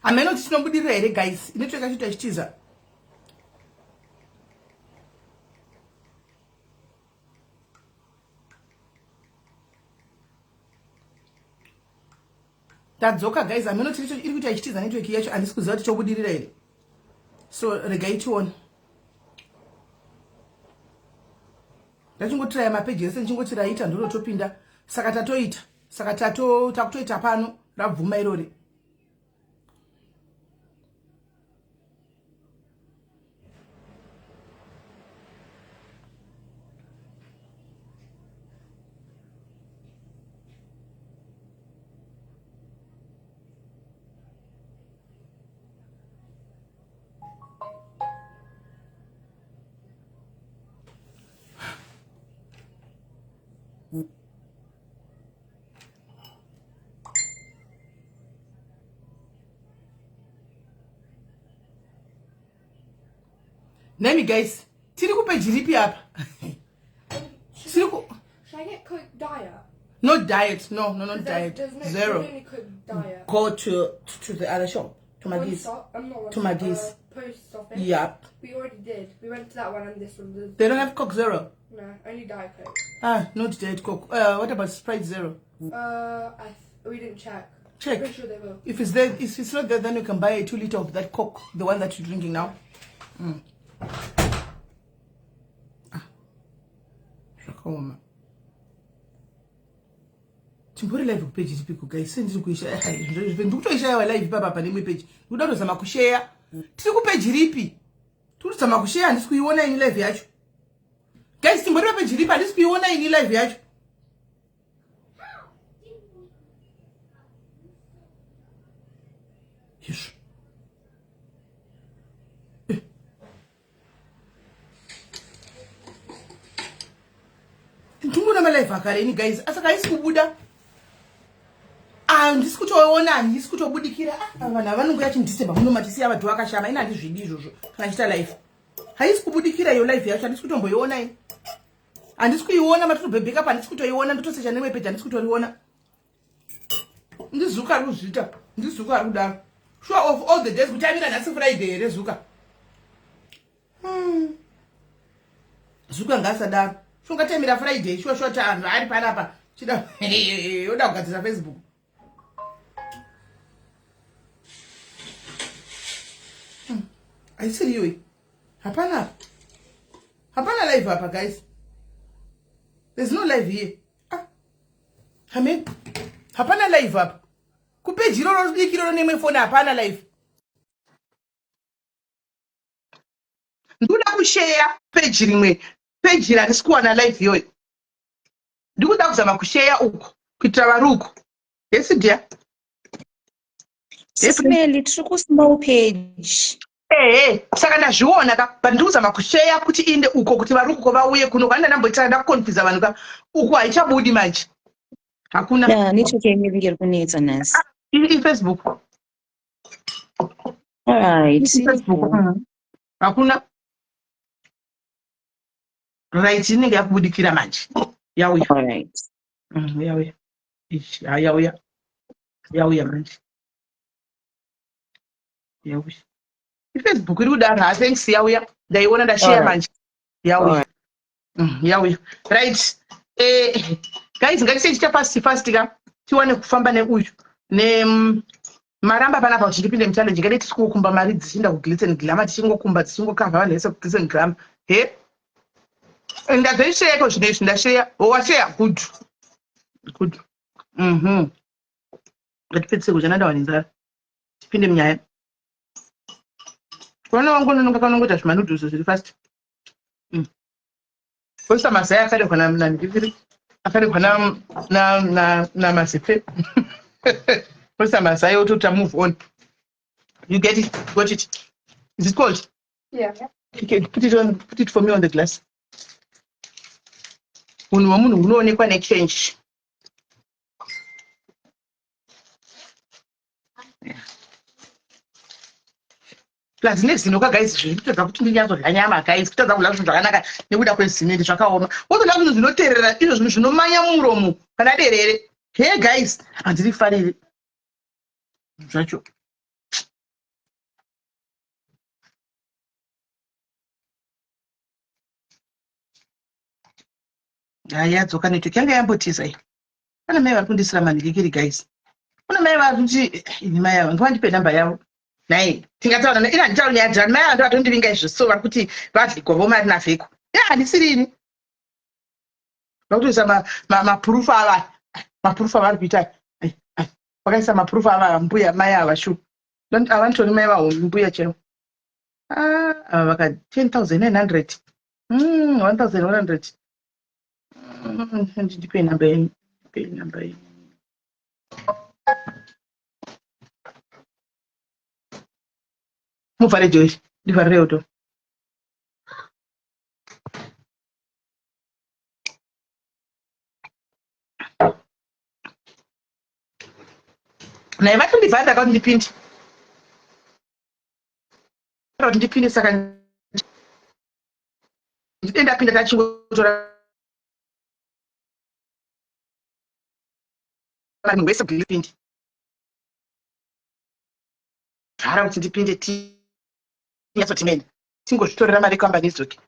Ameno tinobudirira here guys. Inotoka chito chitiza. Tadzoka guys, ameno tiri kuita chitiza network yacho andisi kuziva kuti chobudirira here. So regai tione. Ndachingotiraya mapeji ese ndichingotirayita ndinotopinda. Saka tatoita. Saka takutoita pano rabvuma irori. Name guys, tiri kupeji ripi hapa. Should I get Coke Diet? No diet, no diet. There's Zero. only Coke Diet. Go to the other shop, to Maggie's. To Maggie's. Post office. Yep. We already did. We went to that one and this one. They don't have Coke Zero. No, only Diet Coke. Not Diet Coke. What about Sprite Zero? We didn't check. Check. I'm pretty sure they will. If it's there, if it's not there, then you can buy a 2 liter of that Coke, the one that you're drinking now. Shakoma. Timbori live page tipiku guys. Sendiri kuishare. Ndikutoishare live baba pa nemwe page. Ndikuda kuzama kushare. Tiri ku page ripi? Turi kuzama kushare ndisi kuiona ini live yacho. Guys, timbori page ripi ndisi kuiona ini live yacho. Yes. Ndunguna malive akareni guys. Asaka isi kubuda. Ndisi kutoona, ndisi kutobudikira. Vana vanongo yachindiseba muno matisiya vantu vakashama ina ndizvidi izvozvo kana chita live. Haisi kubudikira yo live yacho ndisi kutomboiona ini. Andisi kuiona matotobhebheka pa ndisi kutoiona ndotosecha nemwe page ndisi kutoriona. Ndizuka ruzvita. Ndizuka rudaro. Sure of all the days kutamira nhasi Friday here zuka. Zuka ngasadaro. Shungatemira Friday sure tanhu ari panapa. Chida yoda kugadzira Facebook. Aisiri yoi. Hapana live hapa guys. There's no live here. Amen. Hapana live hapa. Kupeji roro dikiro nemwe phone hapana live. Ndikuda kushare page rimwe. Page ranisikuwa na live yoyo. Ndikuda kuzama kushare uko kuitira varuko. Yes dear. Smell tiri ku small page. Saka ndazviona ka ndikuzama kushare kuti inde uko kuti varuko vauye kuno kana ndamboita ndakonfuse vanhu ka uko haichabudi manje. Hakuna. Yeah, network maybe iri kunetsa nasi. In Facebook. Alright. Facebook. Hakuna. Right inenge yakubudikira manje. Yauya. Alright. Yauya. Yauya manje. Yauya. Facebook iri kudaro thanks yauya. Ndaiona ndashare manje. Yauya. Yauya. Right. Guys, ngatisecha fast ka tiwane kufamba neuyu maramba panapa kuti ndipinde muchallenge ngati tisikukumba mari dzichinda kuglitsen glamour tichingokumba tichingokava vanhu vese kuglitsen glamour ndazoishayako zvino izvi ndashaya washaya good ngatipedzise kucha nadawana inzara tipinde munyaya kuona wangu nononga kanongoita zvimanudhuzo zviri fast oisa mazaya akarekwa nanhikiviri akarekwa na mazepe oisa mazaya otota move on. You get it? Got it? Is it cold? Yeah. Okay, put it for me on the glass. Munhu wamunhu unoonekwa nechange. Plus nezinoka guys zvinotoda kuti ndinyazodya nyama guys kutadza kudya zvinhu zvakanaka nekuda kwezimende zvakaoma. Wotodya zvinhu zvinoterera izvo zvinhu zvinomanya muromo kana derere. Hey guys, handiri farire zvacho. haya dzoka network yanga yambotiza iyi. Pana mai vari kundisira manhikiri guys. Kuna mai vari kuti ini mai avo ndivandipe namba yavo. Nai tingataura ina nditaura nyaya dzavo mai avo ndivatondivinga izvo so vari kuti vadlikwa mari navheko. Ya handisiri ini. Vakutoisa mapurufu ava. Mapurufu avari kuita. Vakaisa mapurufu ava mbuya mai ava shu. Havanditori mai vavo mbuya chaivo. Ava vaka 10,900. 1,100. Ndipe namba yenyu. Ndipe namba yenyu. Muvhare Joyce. Ndivharirewo to. Nai vatondivhara ndakati ndipinde. Kuti ndipinde saka ndapinda tachingotora vanhu vese ndipinde. Vhara kuti ndipinde yazotimene tingozvitorera mari kambani idzoke.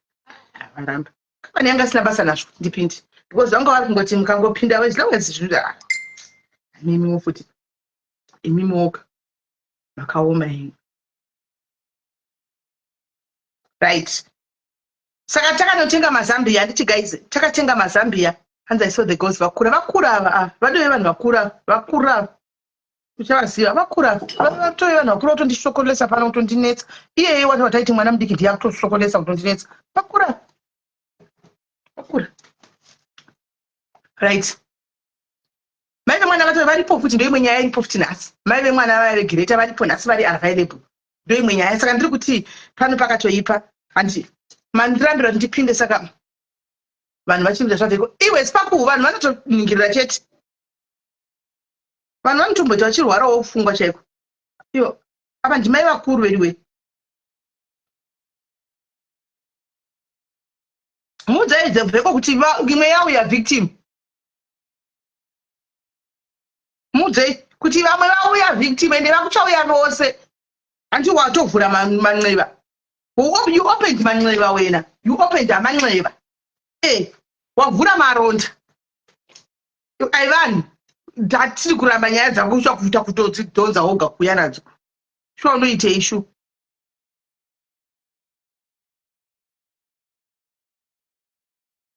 Varamba. Kambani yanga sina basa nazvo ndipinde. Because vanga vari kungoti mukangopinda as long as zvinoda. Mimiwo futi. Imimoka. Makaoma henyu. Right. Saka takanotenga mazambia nditi guys, takatenga mazambia. Hands I saw the girls vakura ava. Vadove vanhu vakura. Kuchavaziva vakura. Vatove vanhu vakura kutondishokolesa pano kutondinetsa. Iyeye wati wataiti mwana mudiki ndiye kutoshokolesa kutondinetsa. Vakura. Right. Mai vemwana vato varipo futi ndoimwe nyaya iripo futi nhasi. Mai vemwana varegereta varipo nhasi vari available. Ndoimwe nyaya saka ndiri kuti pano pakatoipa handi mandirambira kuti ndipinde saka vanhu vachimira zvavheko iwe sipakuhu vanhu vanotoningirira chete. Vanhu vanotomboita vachirwarawo kufungwa chaiko. Iyo apa ndimai vakuru veriwe. Mudzaidze vheko kuti imwe yauya victim. Mudzei kuti vamwe vauya victim ende vakuchauya vose. Handi watovhura manxeva. You opened manxeva wena. You opened amanxeva. Wavhura maronda. Ivan, ndatiri kuramba nyaya dzangu uchakuita kutodzidhonza woga kuuya nadzo. Shuwa unoite ishu.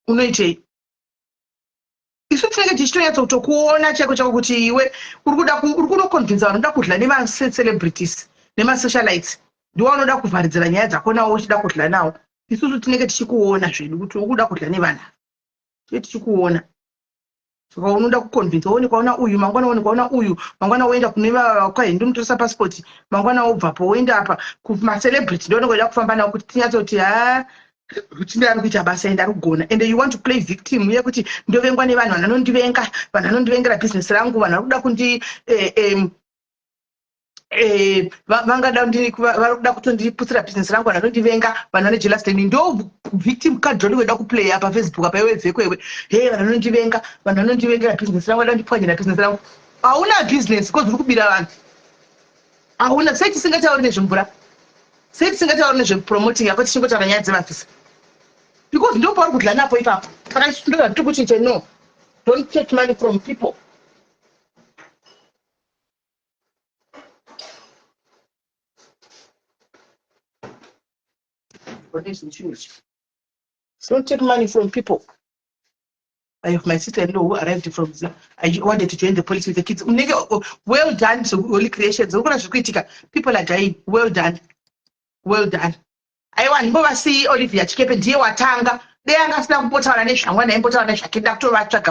Unoitei. Isu tinenge tichitonyatsa kutokuona chako kuti iwe uri kunoconvinza vanhu unoda kudla nema-celebrities nema-socialites. Ndiwo unoda kuvharidzira nyaya dzako nawo uchida kudla nawo. Isusu tinenge tichikuona zvedu kuti ukuda kudla nevanhu. Tichikuona. Saka unoda kuconvinza woni kwaona uyu mangwana woni kwaona uyu mangwana woenda kune kwa hindu mutoresa passport mangwana wobvapo woenda apa kuma-celebrity ndio unongoda kufamba nawo kuti tinyatsa kuti rutinde ari kuita basa enda rugona and you want to play victim yekuti ndovengwa nevanhu vanondivenga vanhu vanondivengera business rangu vanhu varikuda kundi varikuda kutondiputsira business rangu vanhu vanondivenga vanhu vane jealous ndo victim card ndinoda kuplaya pafacebook apa iwe vheko iwe vanhu vanondivenga vanhu vanondivengera business rangu vada ndipwanyira business rangu. Hauna business because uri kubira vanhu. Hauna sei tisingatauri nezvemvura. Sei tisingatauri nezvepromoting yako tichingotaura nyaya dzemafisa. Because ndo pauri kudla napo ipapo. Saka ndinoda kuti kuchinje no. Don't take money from people. Don't take money from people. I have my sister-in-law who arrived from I wanted to join the police with the kids. Well done, so holy creations. People are dying. Well done. Well done. I want to see Olivia Chikepe ndiye watanga. They are not going to put on a nation. When I put on a shaking up to a track,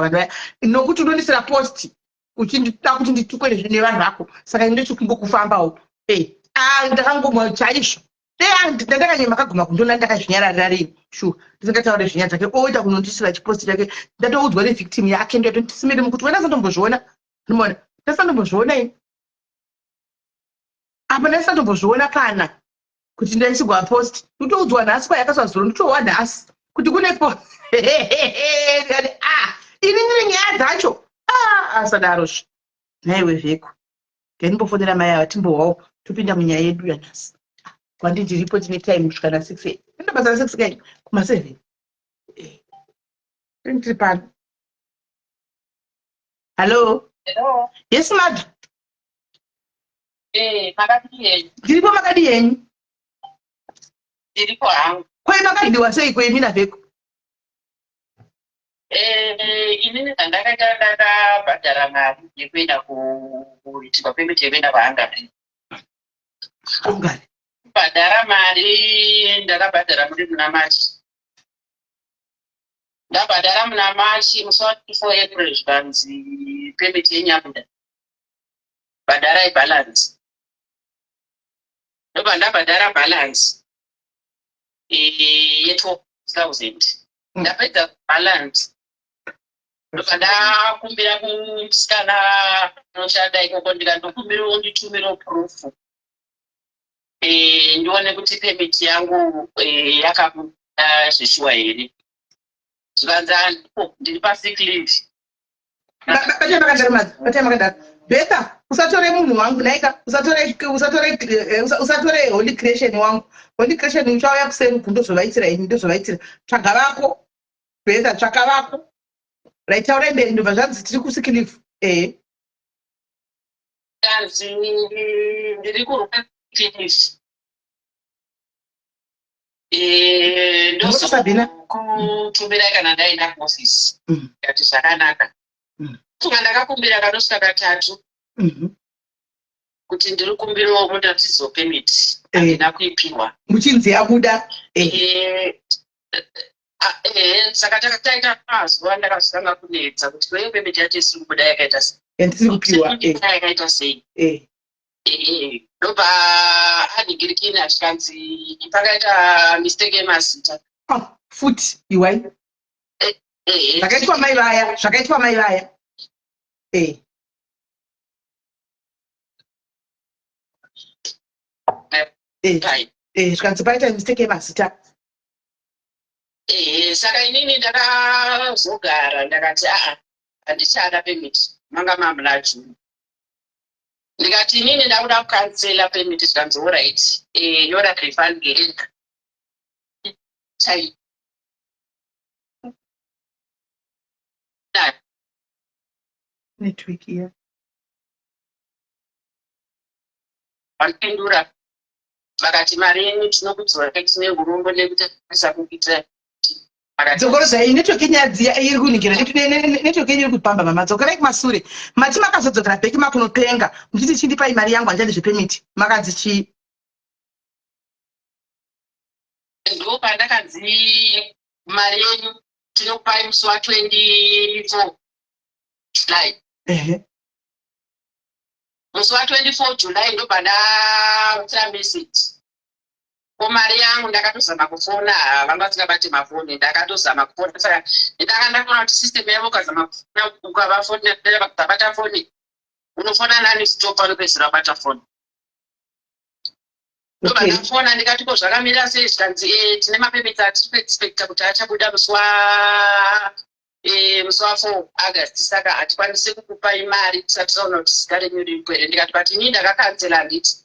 no good to do this post. Which in the town in the two questions near Rako. So I need to go to farm out. And the Hango Chaish. They are the guy in Makakuma, don't let us near Sure. Doesn't get out of the oh, that will notice like posted that old very victim. I can get to see them put one as a Bojona. No more. That's not a Bojona. Abanesa to Bojona Pana. Could you then go a post? You don't do an ask by a person to one ass. Could you go next post? Even Yacho. Asadarosh. Nay with you. Can before the Maya Timbo to pin them in your head. Quando ti ripoti nei time kusvika na 6 enda basa 6 kai kuma 7 Principal. Hello. Hello. Yes, madam. Makati yenyu. Ndiripo makadi yenyu. Ndiripo hangu. Kwai makaidiwa sei kwemi navheko? Inini ndandakaita ndakabhadhara mari yekuenda kuitirwa pemiti yekuenda kuHungary. Hungary. Kubhadhara mari ndakabhadhara muri muna Machi. Ndabhadhara muna Machi musi wa24 April zvikanzi pemiti yenyu yabuda. Bhadharai balance. Ndobva ndabhadhara balance ye12,000. Ndapedza balance. Ndobva ndakumbira kusikana unoshanda ikoko ndikandokumbira unditumire proof. Ndione kuti pemiti yangu yakabuda zveshuwa here. Zvikanzi ndiri pasick leave. Beta, usatore munhu wangu naika, usatore holy creation wangu. Holy creation uchauya kuseri kundozovaitira ini ndozovaitira. Tsvaga vako. Beta, tsvaga vako. Raitaura mberi ndobva zvanzi tiri kusick leave. Kanzi ndiri kuruka finish. Ndozokutumira kana ndaenda kuofisi. Kati zvakanaka. Tuma ndakakumbira kanosvika katatu. Kuti ndiri kumbirawo mutatizo pemiti. Handina kuipiwa. Muchinzi yabuda. Saka taita mazuva ndakazotanga kunetsa kuti kweiyo pemiti yacho isiri kubuda yakaita sei. Yandisiri kupiwa. Yakaita sei. Ndobva anhingirikini achikanzi pakaita mistake yemazita. Futi iwai. Zvakaitwa mai vaya. Zvakaitwa mai vaya. Zvikanzi paita mistake yemazita. Saka inini ndakazogara ndakati handichada pemiti manga mamuna June. Ndikati inini ndakuda kukansela pemiti zvikanzi alright. Yora refund ngerenga. Chai. Network here. Vakapindura vakati mari yenyu tinokudzora tine hurombo nekutasa kuita. Dzokoro zai network yenyu iri kuningira network yenyu iri kupamba mama dzokerai kumasure. Mati makazodzokera bheki makunopenga muchiti chindipai mari yangu handiyadi zvepemiti. Makanzi chii? Ndo pandakanzi mari yenyu tinokupai musi wa24 July. Musi wa24 July ndo pandakutira message. Ko mari yangu ndakatozama kufona vanga vasingabati mafoni ndakatozama kufona saka ndakandakona kuti system yavo ukazama kufona ukavafonera vakabata foni unofona nani stopa unopedzisira wabata foni. Ndobva ndafona ndikati ko zvakamira sei zvikanzi tine mapemiti atiri kuexpecta kuti achabuda musi wa4 August saka hatikwanisi kukupai mari tisati taona kuti zita renyu riri kwere. Ndikati bati inini ndakakanzela handiti.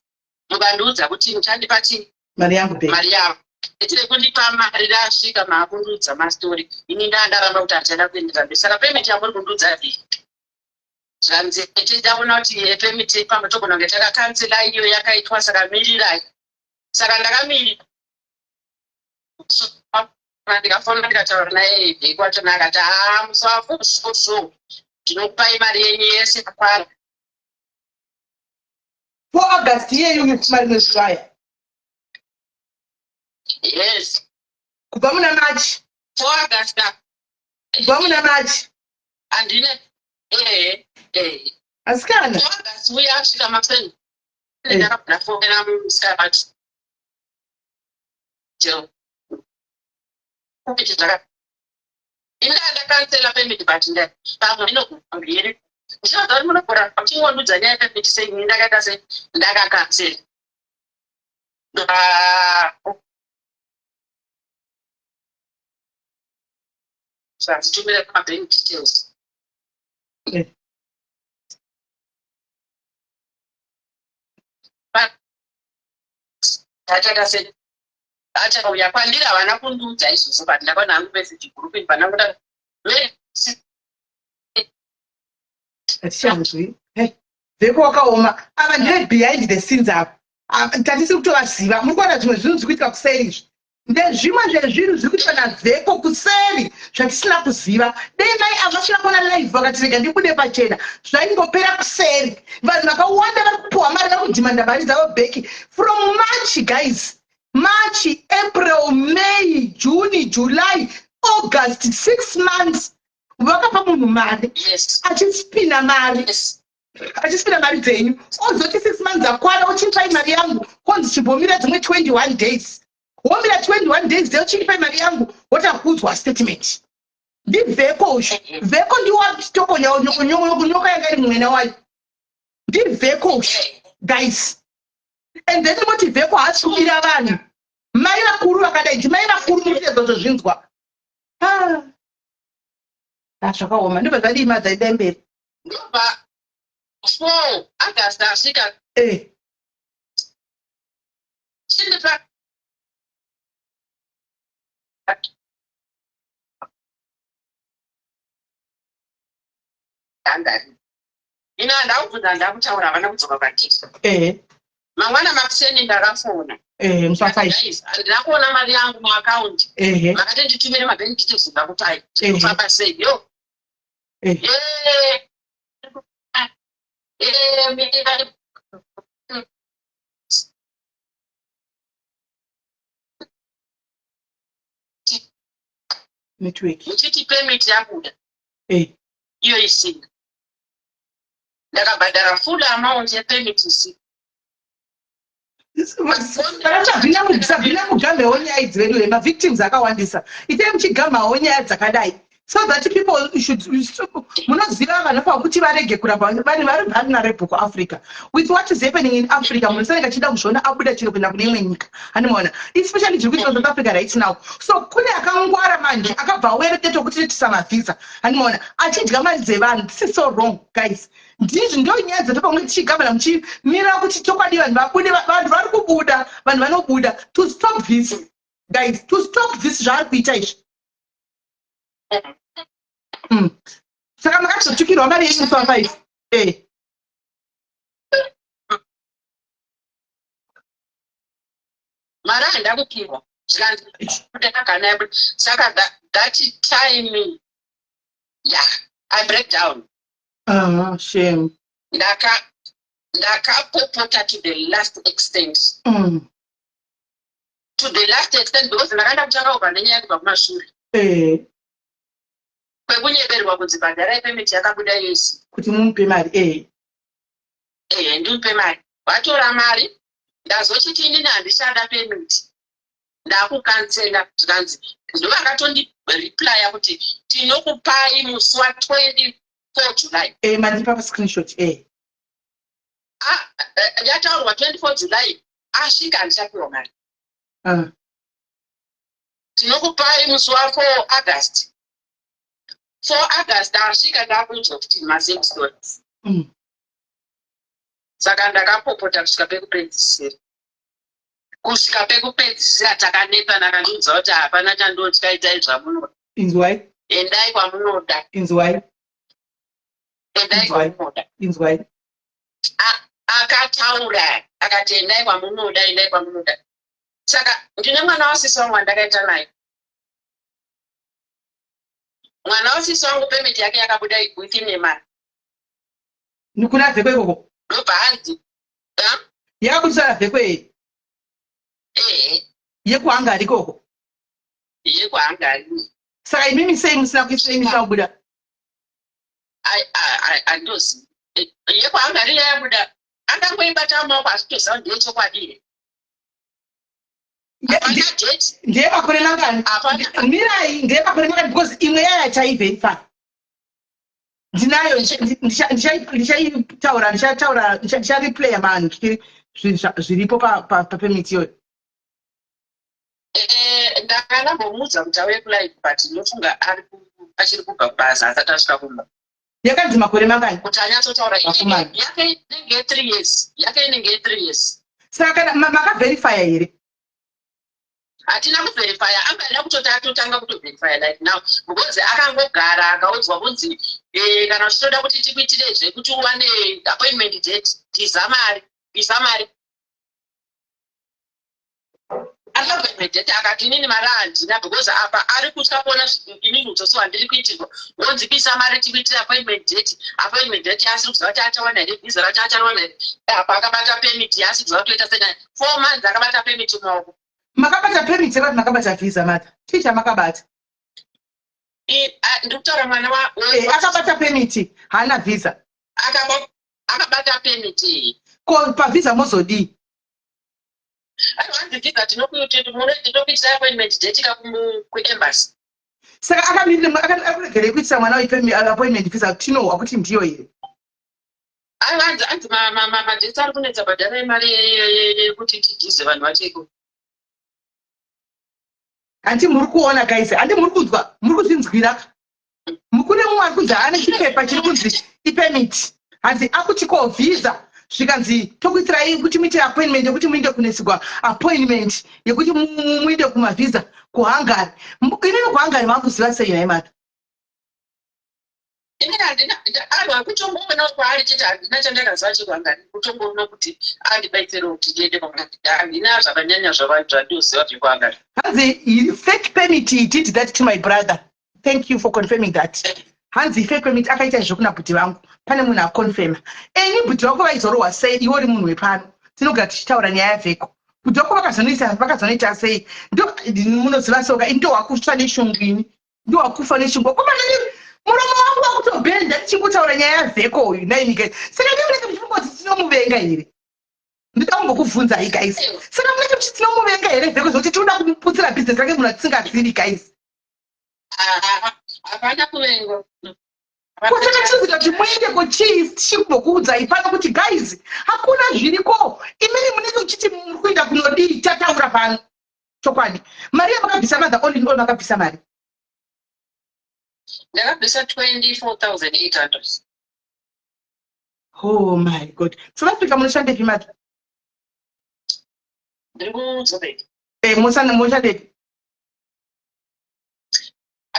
Mukandiudza kuti muchandipati mari yangu pe. Mari yangu. Etire kundipa mari rasvika maakundudza mastori. Ini ndaramba kuti hachada kuendera mberi. Saka pemiti yamuri kundudza vhiki. Zvanzi tichaona kuti pemiti pamwe togona kunge takakansela iyo yakaitwa saka mirirai. Saka ndakamirira. Ndikafona ndikataura naye vhiki wacho nakati musi wa4 ndinokupai mari yenyu yese yakwana. 4 August iyeyo mari inozvaya. Yes. Kubva muna March. 4 August. Kubva muna March. Andine. Asikana. 4 August uya asvika mafeni. Ndakafona musikabati. Jo. Kupiti zvaka. Ndakansela pemiti bati pamwe inokubambire. Ndinoziva kuti munogora muchingondudza nyaya yepemiti sei ndakaita sei ndakakansela. Zvazitumira kumabank details. Achakauya kwandiri havana kundiudza izvozvo but ndakaona hangu message group pandakuda Atichamuzvi. Hey. Vheko wakaoma. Ava ndire behind the scenes apa. Tatisi kutovaziva. Muri kuona zvimwe zvinhu zviri kuitika kuseri izvi. Ndezvimwe zvezvinhu zviri kuitika naVheko kuseri zvatisina kuziva. Dei mai avasina kuona live vakatirega ndibude pachena. Zvaingopera kuseri. Vanhu vakawanda vari kupuhwa mari vari kudhimanda mari dzavo bheki. From March, guys. March, April, May, June, July, August, 6 months. Vakapa munhu mari. Yes. Achitsipina mari. Yes. Achitsipina mari dzenyu. Ozoti 6 months akwana uchipai mari yangu. Konzi chimbomira dzimwe 21 days. Womira 21 days dze uchipai mari yangu. Wotakudzwa statement. NdiVheko usho. Vheko ndiwo achitokonya kunyoka yanga iri mwena wayo. NdiVheko usho. Guys. And then moti Vheko haasi kubira vanhu. Mai vakuru vakadai. Ndimai vakuru muritezo zvinzwa. Zvakaoma. Ndobva zvadii madzaida mberi. Ndobva 4 August asvika. Chindipa. Ina ndakubvunza ndakutaura havana kudzoka kwandiri. Mangwana makuseni ndakafona. Musafaishi. Handina kuona mari yangu muakaunti. Makati nditumire mabhenki details ndakutai. Ndinofamba sei? Yo. Network. Uchiti payment yabuda. Iyo isina. Ndakabhadhara full amount yepayment isina. Sabina mugambewo nyaya dzedu mavictims akawandisa. Itai muchigambawo nyaya dzakadai. So that people should munoziva vanhu pakuti varege kurapa vanhu vari vulnerable kuAfrica. With what is happening in Africa, munosaneka chida kuzviona abuda chiro kuenda kune imwe nyika. Handimaona. Especially zviri kuitika South Africa right now. So kune akangwara manje akabva wereketo kuti tisamavhisa. Handimaona. Achidya mari dzevanhu. This is so wrong, guys. Ndizvo ndo nyaya dzatopamwe tichigavana muchimira kuti chokwadi vanhu vabude vanhu vari kubuda vanhu vanobuda to stop this, guys, to stop this zvaari kuita izvi. Saka makazotukirwa mari yenyu musafaizi. Mari handakupirwa. Saka that time, yeah, I break down. Shame. Ndakapopota to the last extent. To the last extent because ndakanda kuchakauka nenyaya kubva kumashure. Kwekunyeverwa kunzi bhadharai payment yakabuda yese. Kuti mumupe mari. Ndimupe mari. Watora mari. Ndazochiti inini handishada payment. Ndakukansela zvikanzi. Ndovakatondiriplya kuti tinokupai musi wa24 July. Mandipa pa screenshot. Yataurwa 24 July. Asvika handichapiwa mari. Tinokupai musi wa4 August. 4 August asvika ndakunzwa kuti masame stories. Saka ndakapopota kusvika pekupedzisira. Kusvika pekupedzisira takanepa nakandudza kuti hapana chandotya, itai zvamunoda. Inzwai. Endai kwamunoda. Inzwai. Endai kwamunoda. Inzwai. Akataura akati endai kwamunoda, endai kwamunoda. Saka ndine mwana wasisi wangu wandakaita naye. Mwana wasisi wangu payment yake yakabuda within a month. Nikuna Vheko ikoko. Ndobva hanzi. Yakabudisa Vheko iyi. Yekuhangari ikoko. Yekuhangari. Saka imimi sei musina kuisha kubuda. Andozi. Yekuhangari yabuda. Akangoibata maoko asitoziva ndechokwadi. Ndiye makore mangani? Mirai ndiye makore mangani because imwe yaya chaiverify. Ndinayo ndichariplaya manhu zviripo papayment iyoyo. Ndakanambomudza kuti auye but ndinofunga achiri kubva kubasa asati asvika kumba. Yakanzi makore mangani? Kuti anyatsotaura yake inenge 3 years. Yake inenge 3 years. Saka makaverifya here? hatina kuverifya angaida kutoti atotanga kutoverifya like now because akangogara akaudzwa kunzi kana uchitoda kuti tikuitire zvekuti uwane appointment date bvisa mari appointment date akati inini mari handina because apa ari kutya kuona inini utosi wandiri kuitirwa wonzi bvisa mari tikuitire appointment date asiri kuziva kuti achawana here bhiza racho achawana here apa akabata permit asiri kuziva kutoita sei 4 months akabata permit maoko makabata permit yakati makabata visa mata chicha makabata ndikutaura mwana akabata permit haana visa akabata permit ko pavisa mozodii hanzi visa tinokuitira appointment date kuembassy saka akaregere kuitisa mwana appointment visa tinohwa kuti ndiyo here hanzi madhesi ari kunetsa bhadhara yemari yekuti tidhize vanhu vacheko handi muri kuona guys handi muri kunzwa muri kuzvinzwira kune mumwe ari kunzi haana chipepa chiri kunzi ipermit hanzi akutiko visa zvikanzi tokuitirai kuti muitire appointment yekuti muinde kunesigwa appointment yekuti muinde kumavhisa kuhungary inini kuhungary makuziva sei nai mata inini kutongoona kwaari chete handina chandakaziva chekuhungary kutongoona kuti andibaitsire kuti ndiende kuhungary handina zvakanyanya zvandoziva zvekuhungary hanzi fake permit did that to my brother. Thank you for confirming that. Hanzi fake permit akaita zvekuna bhuti vangu pane munhu akonfirma eni bhuti vako vaizorohwa sei iwe uri munhu wepano tinogara tichitaura nyaya yavheko bhuti vako vakazonoita sei ndo munoziva soka ndo wakufa neshungu ini ndo wakufa neshungu komanani muromo wangu wakutobhenda tichingutaura nyaya yavheko uyu nainika saka ndimunenge muchimboti tinomuvenga here ndida kumbokubvunzai guys saka munenge muchi tinomuvenga here vheko zokuti tinoda kumuputsira bhizinesi rake munhu atisingazivi guys hapana kuvenga kutakatidzika kuti muende kuchief tichimbokuudzai pano kuti guys hakuna zviriko imini munenge uchiti muri kuenda kunodii tataura pano chokwadi mari yamakabvisa madza all in all makabvisa mari ndakabvisa 24,800 oh my god south africa munoshandepi madza ndiri kudzobedi mushandepi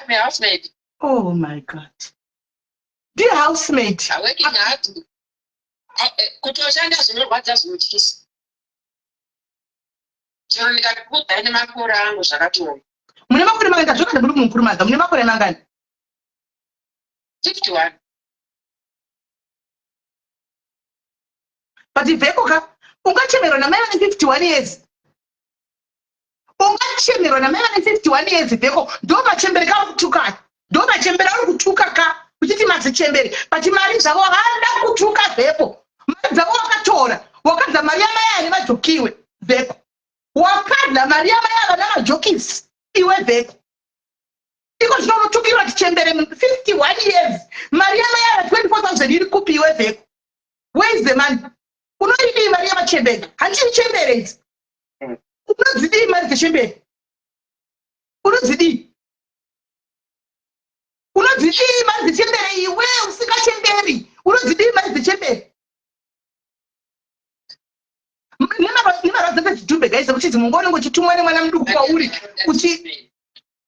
I'm a housemaid. Oh my god. Dear housemaid. I'm working hard. Kutoshanda zvinorwadza zvinotyisa. Chero ndikakudza ine makore angu zvakatioma. Mune makore mangani zvakati muri mukuru madza mune makore mangani? 51. But vheko ka ungachemerwa namai vane 51 years. Ungachemerwa namai vane 51 years vheko ndo machembere ka kutuka. Ndo machembere ari kutuka ka. Uchiti mazichembere pati mari zvavo havana kutuka vheko. Mari dzavo wakatora wakadza mari yamai ane majokiwe vheko. Wakadza mari yamai avana majokisi iwe vheko. Iko zvinotukirwa tichembere 51 years. Mari yamai ava 24,000 iri kupi iwe vheko. Where is the money? Unoidii mari yamachembere? Hanchiri chembere idzi. Unodzidii mari dzechembere? Unodzidii? Unodzidii mari dzechembere iwe usingachemberi? Unodzidii mari dzechembere? Nemarwadza ndezvidhumbe guys kuti mungoone uchitumwa nemwana muduku kwauri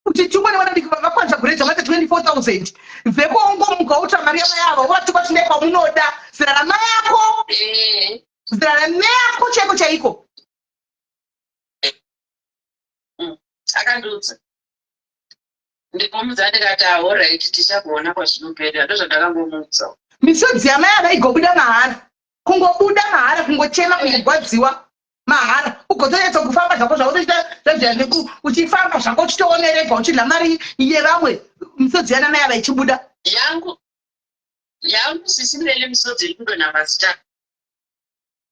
uchitumwa nemwana muduku vakwanisa kureta mari 24,000 vheko ongomuka uta mari yamai ava wati kwati nekwamunoda zera ramai yako zera ramai yako chaiko chaiko akandudza ndikomudza ndikati alright tichakuona kwazvinopera ndozvandakangomudza misodzi yamai ava igobuda mahara kungobuda mahara kungochema kungogwadziwa mahara ugotoedza kufamba zvako zvako toita uchifamba zvako uchitoonereka uchidla mari yevamwe misodzi yana mai ava ichibuda yangu sisimurele misodzi iri kundona mazita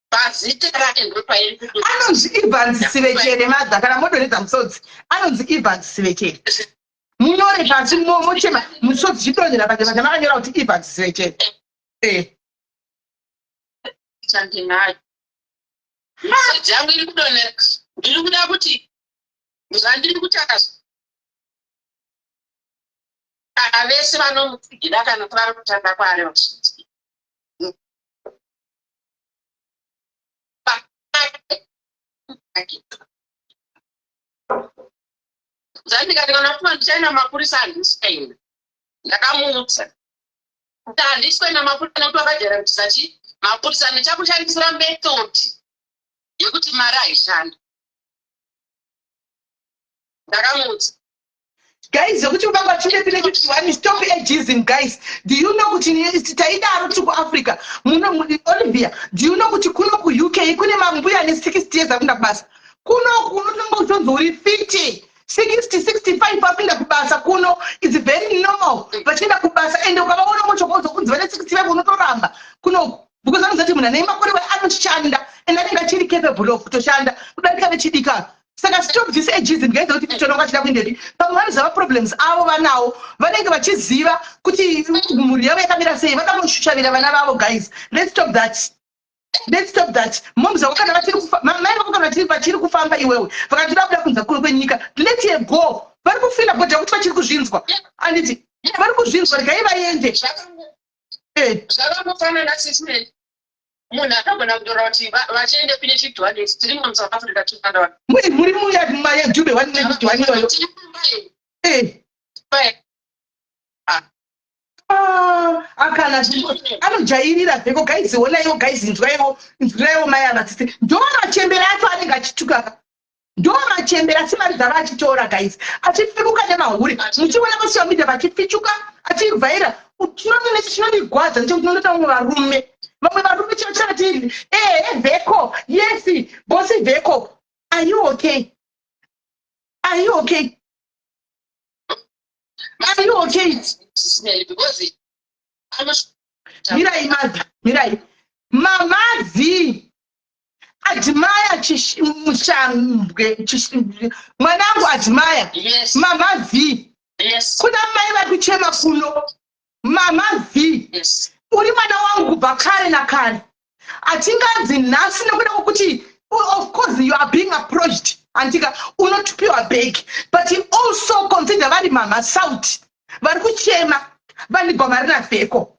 pazita rake ndopairi kudo anonzi Evans Sivechere madza kana modonedza misodzi anonzi Evans Sivechere munyore pasi mochema misodzi chidonera pachema makanyora kuti Evans Sivechere chandinayo misodzi yangu iri kudonera ndiri kuda kuti zvandiri kutaka kana vese vanomutsigida kana vari kutanga kwaari vachiti Zandikati kana kuti ndichaenda mapurisa handisi kaina. Ndakamutsa. Kuti handisi kuenda mapurisa nekuti vakajera kuti sachi mapurisa ndichakushandisira method yekuti mari haishanda. Ndakamutsa. Guys, yokuti ubaba chile one stop ageism, guys. Do you know kuti taidaro tiri kuAfrica? Muno Olivia, do you know kuti kuno ku UK kune mambuya ne 60 years akunda kubasa? Kuno unotonga uri 50, 60, 65 apinda kubasa kuno is very normal. Vachienda kubasa and ukavaona mochokozo kunzi vane 65 unotoramba. Kuno because anozati munhu ane makore anoshanda and anenge achiri capable of kutoshanda kudarika vechidika. Saka stop this ageism, guys. Kuti tichononga chida kuindedi. Pamwe zava problems avo vanawo vanenge vachiziva kuti mhuri yavo yakamira sei vakanoshushanyira vana vavo, guys. Let's stop that. Let's stop that. Moms wakana vachiri kufamba iwewe vakati vabuda kunza kuri kwenyika, let her go. Vari kufila kuti vachiri kuzvinzwa anditi vari kuzvinzwa regai vaende. Zvakafanana sisime munhu akagona kutaura kuti vachiende kune chidhwani tiri muSouth Africa tikanda muri muya Jube wani nedhwani iyoyo. Akana anojairira vheko, guys. Onaiwo guys, inzwaiwo maya vatisi ndo machembera acho anenge achitukaka, ndo machembera asi mari dzava achitora, guys, achifiruka nemahuri. Muchiona pasocial media vachifichuka achivhaira. Chinondigwadza ndicho tinonota vamwe varume chino chakatiri vheko, yes bosi vheko. Are you okay? Are you okay? Are you okay? Mirai mamazi admire mushambwe mwanangu admire mamazi. Kuna mai vari kuchema kuno mamazi. Uri mwana wangu kubva kare nakare. Atinganzi nhasi nekuda kwokuti of course you are being approached antika unotupiwa bag, but you also consider vari mama sauti vari kuchema vanigwa marina vheko.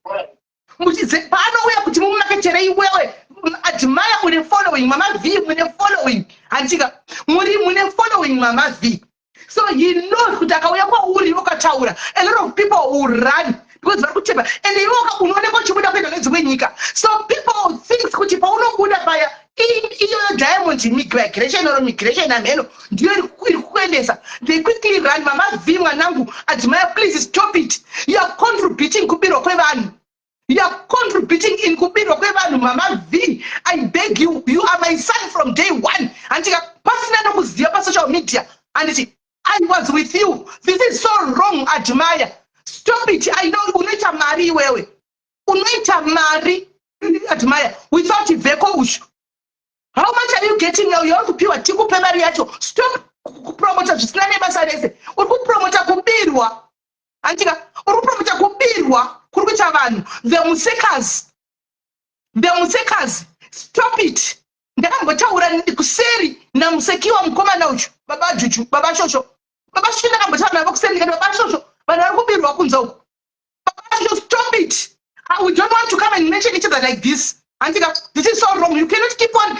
Paanouya kuti mumakechere iwewe admire une following mama V, mune following antika mune following mama V. So he knows kuti akauya kwauri ukataura, a lot of people will run because vari kuchema and iwoka unoonekwa uchibuda kuenda nedzimwe nyika. So people think kuti paunobuda paya iyo Diamond migration or migration ameno ndiyo iri kuendesa. They quickly run. Mama V mwanangu admire, please stop it. You are contributing kubiro kwevanhu. You are contributing in kubiro kwevanhu. Mama V, I beg you, you are my son from day one. Antika pasina nokuziva pa social media anditi I was with you. This is so wrong. Admire, stop it. I know unoita mari iwewe, unoita mari. Admire without vheko ushu. How much are you getting now? You have to pay a tiku pemari yacho. Stop kupromota zvisina nebasa rese. Uri kupromota kubirwa. Antika uri kupromota kubirwa kuri kuita vanhu. The musekas. Stop it. Ndakambotaura kuseri namusekiwa mukomana uchu baba Juju, baba Shosho. Baba Shosho ndakambotaura navo kuseri ndikati baba Shosho vanhu vari kubirwa kunza uku. Baba Shosho, stop it. We don't want to come and mention each other like this. Antika, this is so wrong. You cannot keep on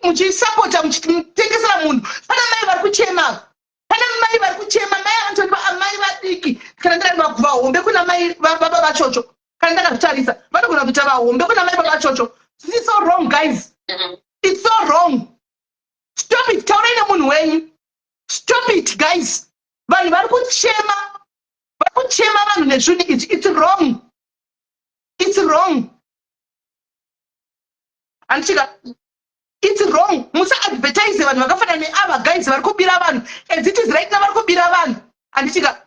muchisapota muchitengesera munhu. Pana mai vari kuchema. Pana mai vari kuchema. Mai anoti amai vadiki. Kana ndari vakuva hombe kuna mai baba vachocho. Kana ndakazvitarisa vanogona kuita vahombe kuna mai baba vachocho. This is so wrong, guys. It's so wrong. Stop it. Taurai nemunhu wenyu. Stop it, guys. Vanhu vari kuchema. Vari kuchema vanhu nezvinhu izvi. It's wrong. It's wrong. Antika, it's wrong. Musa advertise vanhu vakafanana neava guys vari kubira vanhu. As it is right now vari kubira vanhu. Antika,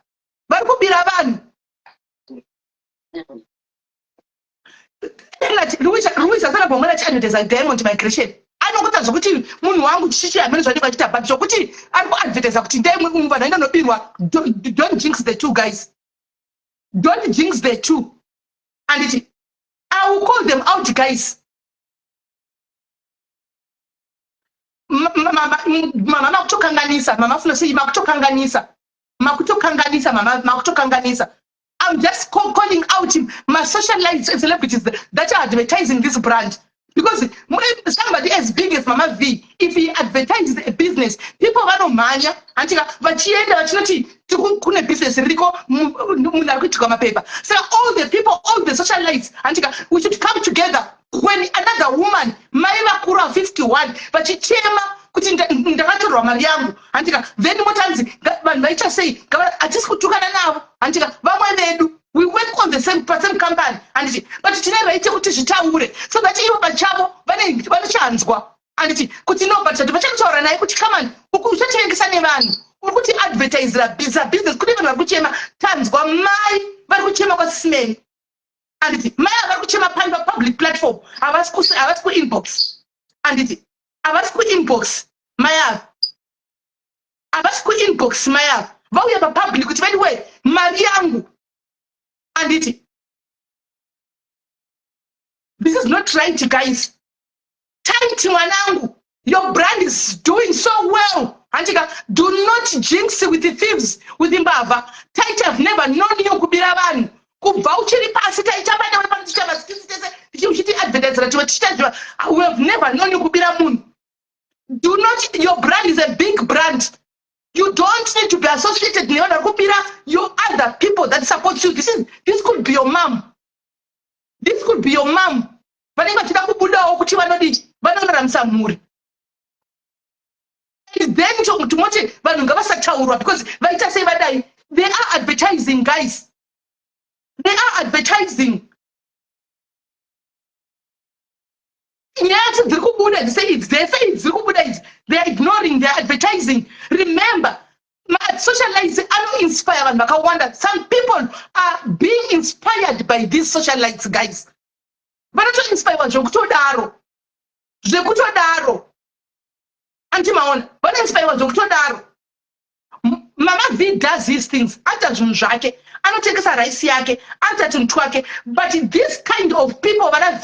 vari kubira vanhu. Louis asana pomwana chiadvertise Diamond migration. Anokuta zvokuti munhu wangu chichi amene zvadika chita but zvokuti ari kuadvertise kuti Diamond vanhu vaenda nobirwa. Don't jinx the two, guys. Don't jinx the two. And I will call them out, guys. Mama makutokanganisa, mama funa sei makutokanganisa. Makutokanganisa mama, makutokanganisa. I'm just calling out my social life celebrities that are advertising this brand. Because somebody as big as Mama V, if he advertises a business, people vanomhanya antika vachienda vachinoti kune business riko munhu ari kuitirwa mapepa. So all the people, all the socialites antika we should come together when another woman mai vakuru va 51 vachichema kuti ndakatorwa mari yangu antika then motanzi vanhu vaicha sei hatisi kutukana navo antika vamwe vedu we work on the same company and but tine right kuti zvitaure so that ivo pachavo vanochanzwa and kuti no but vachataura naye kuti come on uchatengesa nevanhu uri kuti advertise business kune vanhu vari kuchema tanzwa mai vari kuchema kwasisimeni and mai vari kuchema public platform havasi kuinbox and havasi kuinbox mai avo havasi kuinbox mai avo vauya papublic kuti anyway mari yangu. And this is not right, guys. Tight Mwanangu, your brand is doing so well. Antika, do not jinx with the thieves, with Imbava. Tight, I've never known you could be Ravan. Who vouchery pass it, we have never known you could be Ramun. Do not, your brand is a big brand. You don't need to be associated with your other people that support you. This could be your mom. This could be your mom. Then because they are advertising, guys. They are advertising. They are ignoring their advertising. Remember, my socialites are not inspired. Some people are being inspired by these socialites, guys. But not inspired. Mama V does these things. But this kind of people that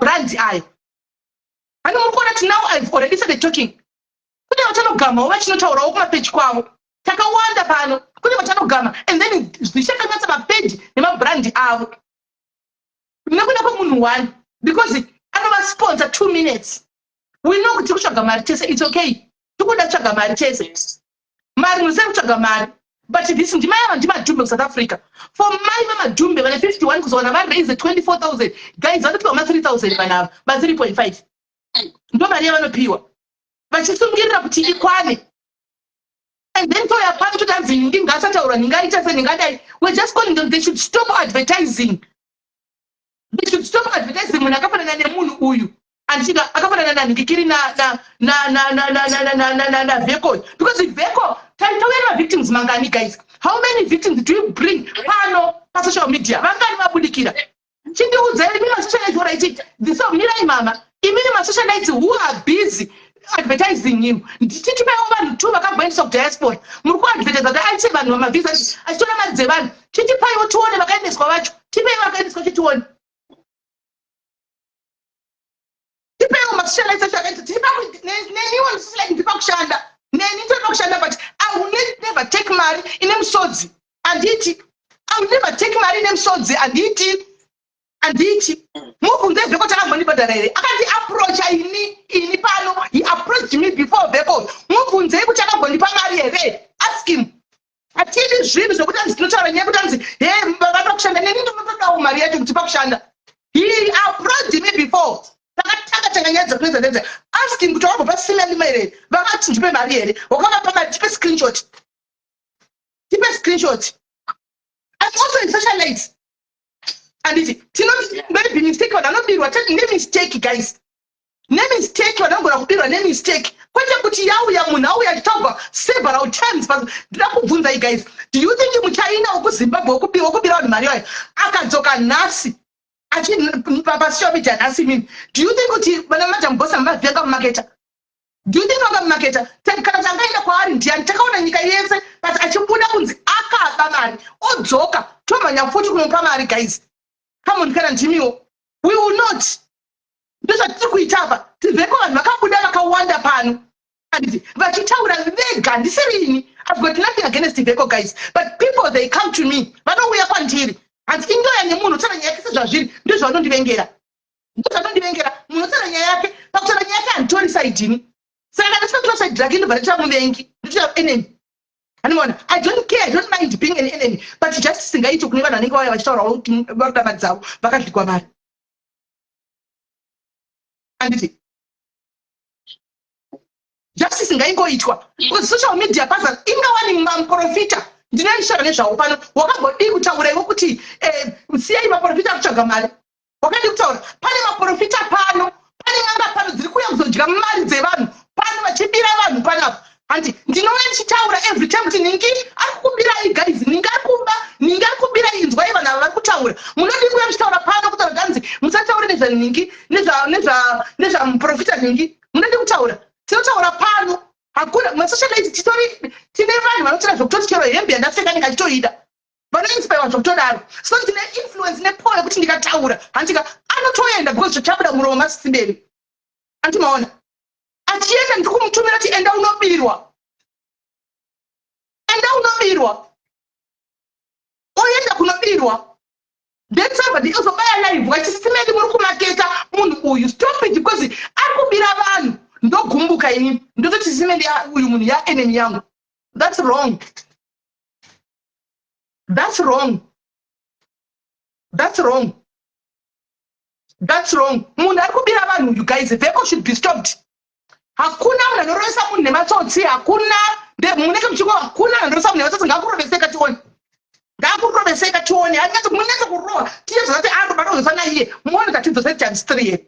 brand eye. And now I've already started talking. And then page brand out. Because I don't sponsor 2 minutes. We know it's okay. But this is my Jumbo South Africa. For my Mama Jumbo, when 51 because on a raise 24,000. Guys, I don't 3,000 by now, but 3.5. Nobody ever pure. But she's still getting up to equality. And then for a part to dancing, we're just calling them, they should stop advertising. They should stop advertising when I come on you. And she got a kiri na vehicle. Because the vehicle, victims, Mangani guys. How many victims do you bring? On social media. This of Mira Mama, even socialites who are busy advertising him. Teach me over 2 banks of diaspora. Murku advertise that I say Mama visa. I told him at Zeban. Chichi Pai 200 Maganis Kovach. Tipe Maganis Kochi. But I will never take money in them swords and eat it. I will never take money in them swords and eat it. And eat it. Move there because I have money, but I can't approach in Pano. He approached me before Beko. Move there, which I have money. Ask him. I tell you, dreams of and never dance. He approached me before. Ask him to talk about similarly married. But I to be married. Or come up with a screenshot. Screenshot. I'm also in socialites. And it's maybe mistake or not be what name mistake, guys. Name mistake or not going to be a name mistake. When you put Yahoo, we are talking several times, but guys, do you think you China or Zimbabwe could be on Mario? I can talk a Nasi. Papa Shobby asking me, do you think when I'm boss and marketer? Do you think I'm a marketer? Take Kazanga quarantine and take on and but I should put down the Aka or Joker, Tomania Photo primary guys. Come on, Karantino. We will not. Those are two tapa. The Veko and Makapudaka Wanda Pan. But you tell them they can disagree. I've got nothing against the Veko guys. But people they come to me. But no we are until. And India and the moon telling you this one don't even get ndozvanondivengera munotaura nyaya yake pakutaura nyaya yake handitori saidini saka ndasipatora saidi rake ndobva nditira muvengi nditira enemy hanimona I don't care, I don't mind being an enemy but just singaiti kune vanhu vanenge vauya vachitaura kuti varudama dzavo vakadlikwa mari anditi justice ngaingoitwa social media pazan ingawani maprofita ndinoishara nezvavo pano wakambodii kutauraiwo kuti siyai maprofita kutsvaga mari wakadi kutaura pane maprofita pano pane n'anga pano dziri kuuya kuzodya mari dzevanhu pano vachibira vanhu panapa handi ndinouya ndichitaura every time kuti ningi ari kukubirai guys ningi ari kubirai inzwai vanhu ava vari kutaura munodi kuuya muchitaura pano kutaura ganzi musataure nezvaningi nezvamuprofita ningi munodi kutaura tinotaura pano hakuna masocial media tine vanhu vanotira zvokutoti chero hembe yandapfeka ndingachitoida vanoinspire zvokutodaro so tine influence nepower yekuti ndikataura handika anotoenda because zvichabuda muromo masisimberi antimaona achienda ndiri kumutumira kuti enda unobirwa oenda kunobirwa then somebody else obaya live vachisisimeni muri kumaketa munhu uyu stop it because ari kubira vanhu ndogumbuka ini ndototi sisimeni uyu munhu yaenemy yangu that's wrong munhu ari kubira vanhu you guys veko should be stopped hakuna munhu anorovesa munhu nematsotsi hakuna munenge muchiko hakuna munhu anorovesa munhu nematsotsi ngakuroveseka tione munenge kurova tiye zvazati arobata kuzofana iye muone kuti atidzose times 3 here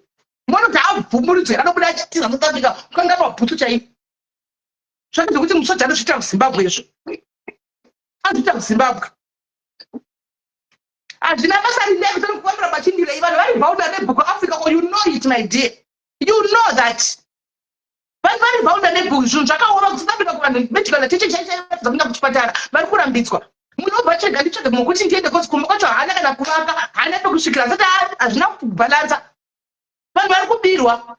muone kuti avhumuridzwe anobuda achitiza musafika kanga mabhutsu chaipo zvake zvekuti musoja anozviita kuzimbabwe izvo azviita kuzimbabwe hazvina basa rindai kuti kuvambira machindirei vanhu vari vhaunda nebhuku africa you know it my dear you know that vanhu vari vhaunda nebhuku zvinhu zvakaoma kuti sabika kuvanhu medical techechaizvakuinda kuchipatara vari kurambidzwa munhu obva chega nditsvage mokuti ndiende kozi kumba kwacho haana kana kuvaka haana pekusvikira asati hazvina kubhalansa vanhu vari kubirwa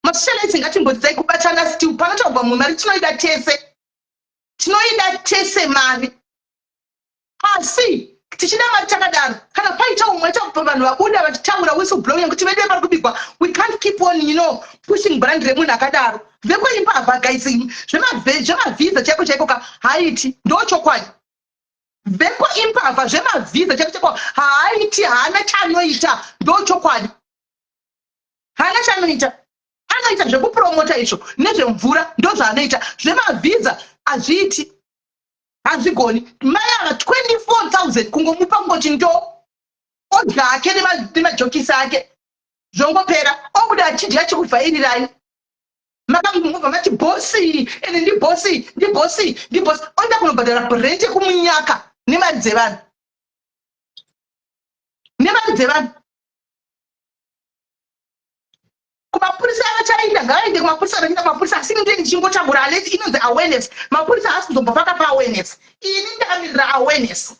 masocialite ngatimbodzai kubatana still panotaurwa munhu mari tinoida tese mari asi tichida mari takadaro kana paita umwe chakupa vanhu vabuda vachitaura whistleblowing kuti vedu vari kubigwa we can't keep on pushing brand remunhu akadaro vekoimbavha guys zvemavhiza chaiko chaiko ka haiti ndochokwadi veko imbavha zvemavhiza chaiko chaiko haiti haana chanoita ndochokwadi haana chanoita anoita zvekupromota izvo nezvemvura ndozvaanoita zvemavhiza hazviiti hazvigoni mai ava 24,000 kungomupa ngoti ndo odya ake nemajokisi ake zvongopera obuda achidya chikuvhairirai makamubva mati bosi ene ndibosi oenda kunobhadhara bhurende kumunyaka nemari dzevanhu kumapurisa avachaenda ngavaende kumapurisa vachienda kumapurisa asi ndenge ndichingotambura aleti inonzi awareness mapurisa haasi kuzombopaka paawareness ini ndakamirira awareness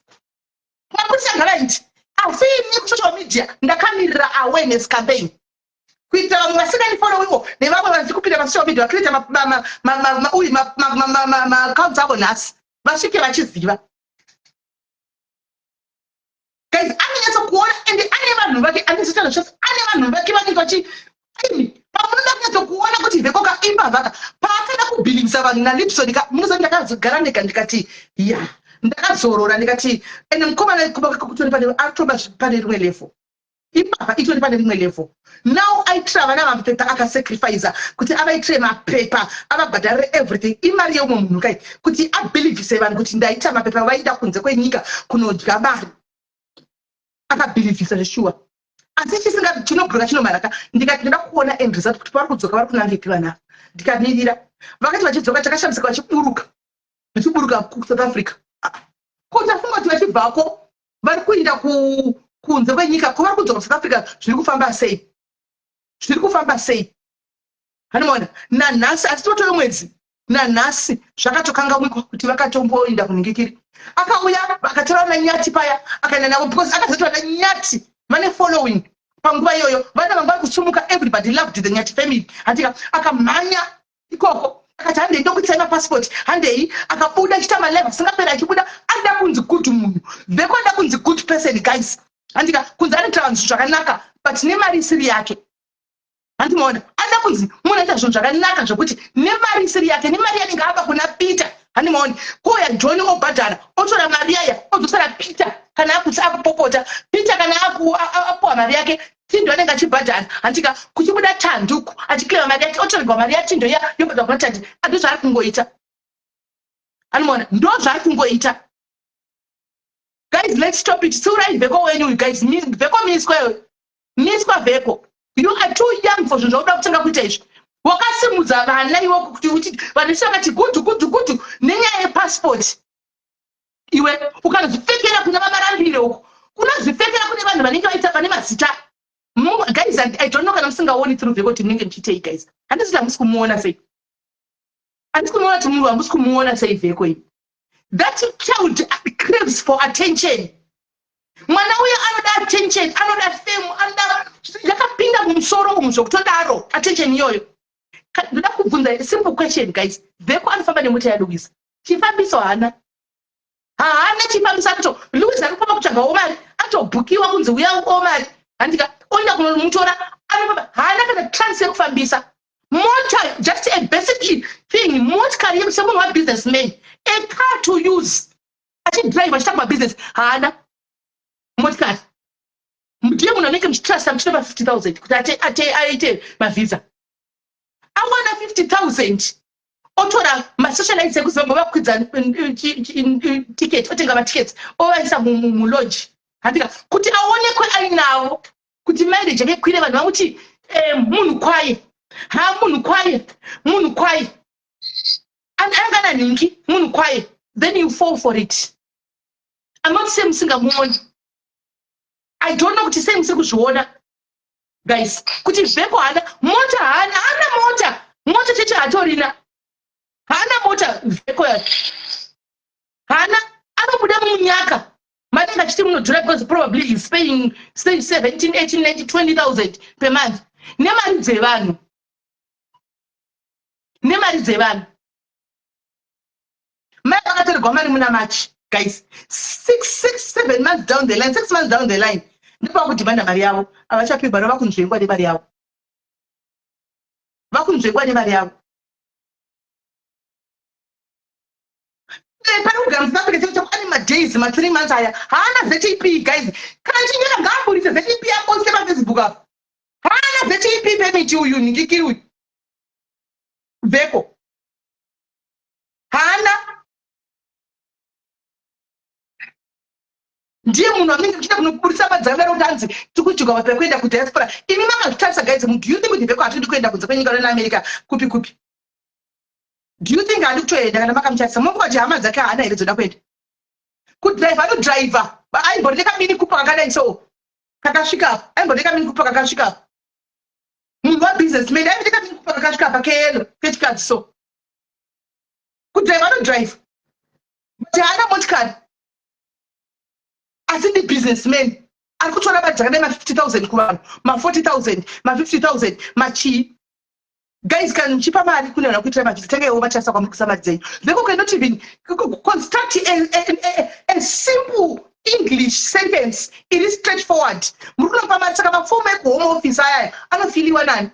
mapurisa ngavaiti asi ini kusocial media ndakamirira awareness campaign kuitira vamwe vasinganifolowiwo nevamwe vanzi kupinda pasocial media vakuita maaccounts avo nhasi vasvike vachiziva guys anonyatsa kuona ende ane vanhu vake andizitana zvose ane vanhu vake vanenge vachi pamunoda kunyatsa kuona kuti vekoka imbavhaka paakada kubhilivisa vanhu nalipson munozati ndakazogara ndega ndikati ya ndakazorora ndikati ende mukomana kutori atoba pane rimwe level imbavha itori pane rimwe level now aitira vana mapepa akasacrifica kuti avaitire mapepa avabhadharire everything imari yeumwe munhu kai kuti abhilivhise vanhu kuti ndaita mapepa vaida kunze kwenyika kunodya mari akabhilivhisa zveshuwa asi chinogoroka chinomaraka ndikati ndida kuona end result kuti vari kudzoka vari kunangepi vanava ndikamirira vakati vachidzoka chakashamisika vachiburuka kusouth africa kuti afunga kuti vachibvako vari kuenda kunze kwenyika ko vari kudzoka kusouth africa zviri kufamba sei hanimona nanhasi asi totore mwedzi nanhasi zvakatokangamwikwa kuti vakatomboenda kuningikiri akauya akatora nanyati paya akaenda navo because akazoti vana nyati vane following panguva iyoyo vana vanga vari kusumuka everybody loved the nyati family handika akamhanya ikoko akati handei ndokutsenga passport handei akabuda achita malive asingapera achibuda ada kunzi good munhu. Vekoda kunzi good person guys. Andika kunzi anoita vanhu zvakanaka but nemari isiri yake. Handimona ada kunzi munoita zvinhu zvakanaka zvokuti nemari isiri yake nemari yanenge ava kuna Peter. Handimona koya John obhadhara otora mari yaya odzosera Peter kana akuti akupopota Peter kana apuwa mari yake Tindo anenge achibhadhara handika kuchibuda Tanduku achikira mari yake otorerwa mari yaTindo yobhadhara kuna Tandi ando zvaari kungoita. Handimona ndo zvaari kungoita. Guys, let's stop it. Surai Veko wenyu guys. Veko miniswa Veko. You are too young for zvinhu zvakuda kutanga kuita izvi. Wakasimudza vana iwe kuti vanhu vakati gudu nenyaya yepassport. Iwe ukazvipfekera kuna vamarambire uko. Kunozvipfekera kune vanhu vanenge vaita vane mazita. Guys, I don't know kana musingaoni through Veko kuti munenge muchiitei guys. Handisi hamusi kumuona sei. Handisi kumuona kuti munhu hamusi kumuona sei Veko iyi. That child craves for attention. Mwana uya anoda attention, anoda fame, anoda yakapinda mumusoro umu zvokutodaro attention iyoyo. Ndoda kubvunza simple question guys. Veko anofamba nemota yaLouise. Chifambiso haana chifambiso acho. Louise anofamba kutsvagawo mari. Atobhukiwa kunzi uya omari. Handika oenda kunomutora anofamba haana kana chance yekufambisa. Motor, just a basic thing. Motikari yemunhu wabusinessman. A car to use. Achidrive achitanga business. Haana motikari. Ndiye munhu anenge muchitrasta muchinopa 50,000 kuti aite mavisa. Awana 50,000. Otora masocialites ekuzomba vakwidza ticket otenga matickets ovaisa mulodge. Handika kuti aonekwe ainawo kuti marriage yakwire vanhu vamuti munhu kwaye. Munhu kwaye. Angana ningi munhu kwaye. Then you fall for it. I'm not saying musingamuoni. I don't know kuti sei musiri kuzviona guys kuti Veko haana mota haana mota cheche hatorina haana mota Veko haana anobuda munyaka mari ngachiti munodhura because probably he's paying 17, 18, 19, 20,000 per month nemari dzevanhu mari akatorerwa mari muna March guys 6 months down the line 6 months down the line ndipo kudhibana mari yavo avachapigwa novakunzvengwa nemari yavo pane kugara muZimbabwe ane madays 3 months aya haana ZTP guys kana chinyera ngaamburise ZTP aposte paFacebook apo haana ZTP permit uyu ningikiri uyu Veko haana. Ndiye munhu anenge kuchida kunoburisa madzangano kuti anzi tikudyiwa mapera kuenda kudiaspora. Imi makazvitarisa guys, do you think kuti Veko hatidi kuenda kunze kwenyika reAmerica kupi? Do you think handi kutoenda kana makamutarisa? Mungoti hama dzake haana here dzoda kuenda? Kudrive anodriver. Aimboneka mini kupa kakadai so. Kakasvika. Aimboneka mini kupa kakasvika. Munhu wabusinessman aimboneka mini kupa kakasvika pakeyelo kechikadzi so. Kudrive anodrive. But haana motikari. Asi ndi businessman ari kutora madzakadai ma50,000 kuvanhu ma40,000 ma50,000 machi guys can muchipa mari kune vanhu kuitira mavhisa tengaiwo machasa kwamukisa mari dzenyu. Veko cannot even construct a simple English sentence. It is straightforward. Muri kunopa mari saka mafomu ekuhome office ayaya anofiliwa nani?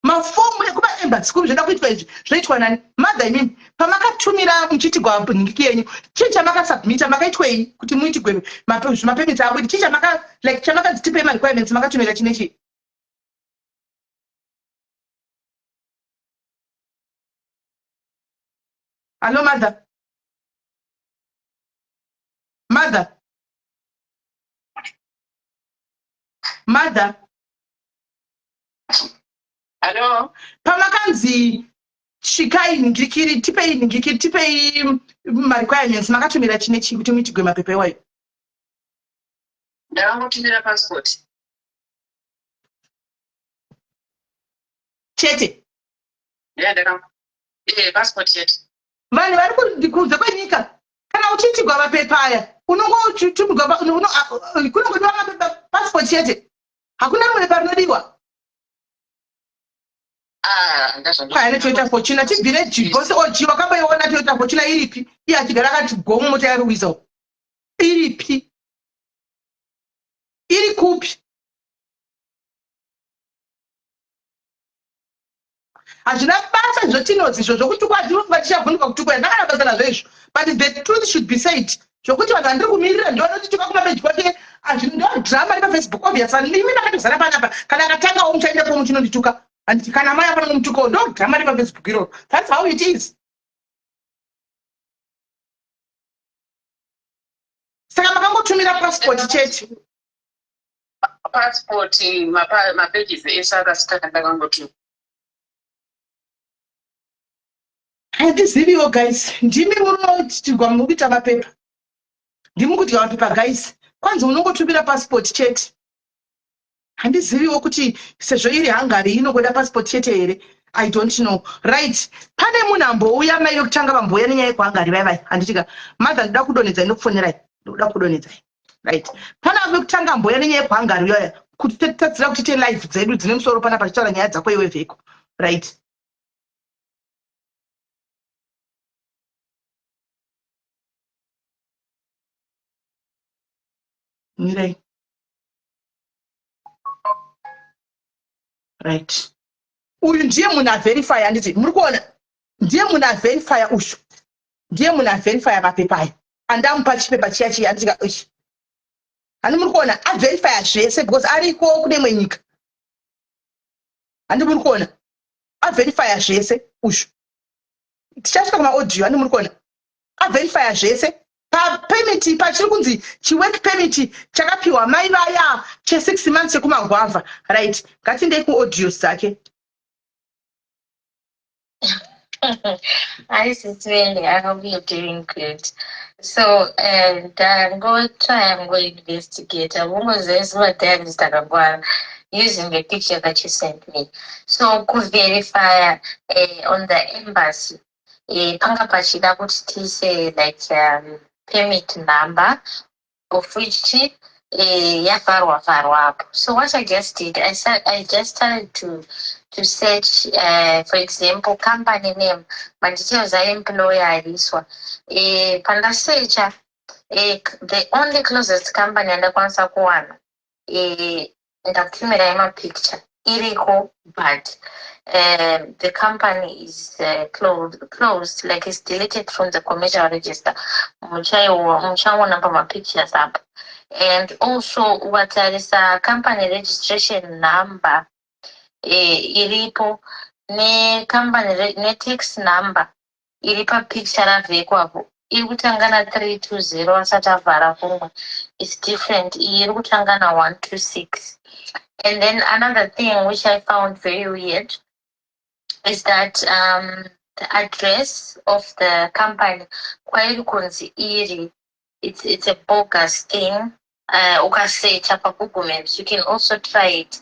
Mafomu ekumaembassy kuri zvinoda kuitwa izvi zvoitwa nani? Mother imimi pamakatumira muchiitigwa nhingiki yenyu chii chamakasubmita makaitwei kuti muitigwe mapemiti avo chii chamakadzitipe marequirements makatumira chinechi? Hello mother Hello. Pamakanzi shikai ningikiri tipei marequirements makatumira chinechi kuti muitigwe mapepa iwayo? Ndakangotumira passport chete. Passport chete. Vanhu vari kunze kwenyika kana uchiitigwa mapepa aya unongotumirwa kunongodiwa mapepa passport chete, hakuna rimwe pepa rinodiwa. Kwaane toita fortuna tibvire jibhose oji wakamboiona tambochila iripi iye achigara akati gomo mota yaruwisa iripi iri kupi hazvina basa zvotinodzi izvo zvokuti kwatinofunga tichavhunika kutukwa ndakana basa nazvo izvo but the truth should be said zvokuti vanhu vandiri kumirira ndiona tituka kumapeji kwake ndodhirama nepafacebook obviously ndimi ndakatozara panapa kana akatangawo muchaendepo muchinondituka handiti kana mai apana nomutukawo ndodhirama nepafacebook iroro that's how it is. Saka makangotumira passport chete passport mapages ese akasitaka ndakangotuma handiziviwo guys ndimi munoitirwa mukuita mapepa ndimi kudya mapepa guys kwanza unongotumira passport chete handiziviwo kuti sezvo iri hungary inongoda passport chete here I don't know right pane munhu ambouya mai vekutanga vambouya nenyaya yekuhungary vaivai handitika madha ndida kudonhedzai nokufonerai ndokuda kudonhedzai right pana vekutanga ambouya nenyaya yekuhungary uyoya kuti tadzira kuti te live dzedu dzine musoro pana pachitaura nyaya dzako iwe vheko right mirai right uyu ndiye munhu averify handiti muri kuona ndiye munhu averify ushu ndiye munhu averify mapepa aya andamupa chipepa chiya chiya handitika ishi handi muri kuona averify zvese because ariko kune imwe nyika handi muri kuona averify zvese ushu tichasvika kumaaudio handi muri kuona averify zvese payment pachiri kunzi chiwork permit chakapiwa mai vaya che6 months chekumangwavha right ngatindei kuaudios dzake. Hi, Siswini. I hope you're doing good. So, and I'm going to try and go investigate. I was what there is that using the picture that you sent me. So, could verify on the embassy. Panga pachida kuti say like permit number of which yafarwa up. So what I just did, I just started to search, for example, company name, my details are employer this one. Panda search the only closest company and the one ndakumira my picture iriko, but the company is closed, like it's deleted from the commercial register. Muchaona pa my pictures up. And also what there is a company registration number iripo ne company ne tax number iripa picture raveko apo iri kutangana 320 asati avhara kumwe it's different iri kutangana 126. And then another thing which I found very weird is that the address of the company kwairi kunzi iri it's a bogus thing. Ukasearch pa Google Maps, you can also try it.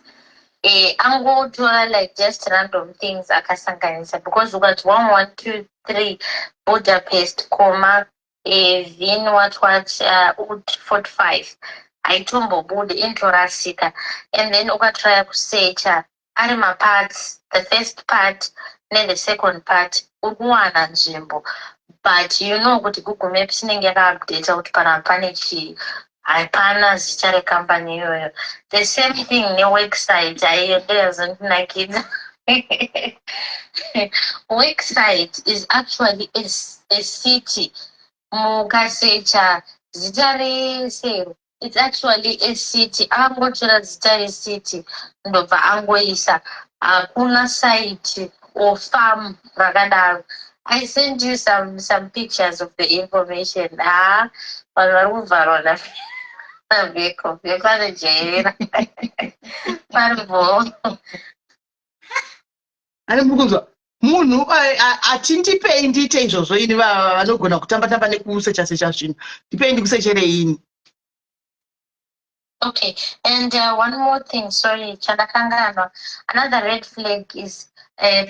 Ango to like just random things akasanganisa because we got 1123 Budapest, comma Vin what 45. I tumbo bud into Rasika, and then uka try to search arima parts, the first part, then the second part, uguana nzimbo. But you know what Google Maps ninge update out parampanichi apana zichare company yoyo. The same thing in website doesn't like it. Website is actually a city. Mukasecha zitare sero. It's actually a city. Ango chura zitare city. Ndova ango isa. Kuna site or farm rakadaro. I sent you some pictures of the information. Varona. Veko, vekwana jaira. Parvo. Ani mukunzwa munhu atindipei ndiite izvozvo ini vanogona kutamba-tamba nekusecha-secha zvinhu ndipei ndikusechere ini. Okay, and one more thing, sorry, chandakanganwa. Another red flag is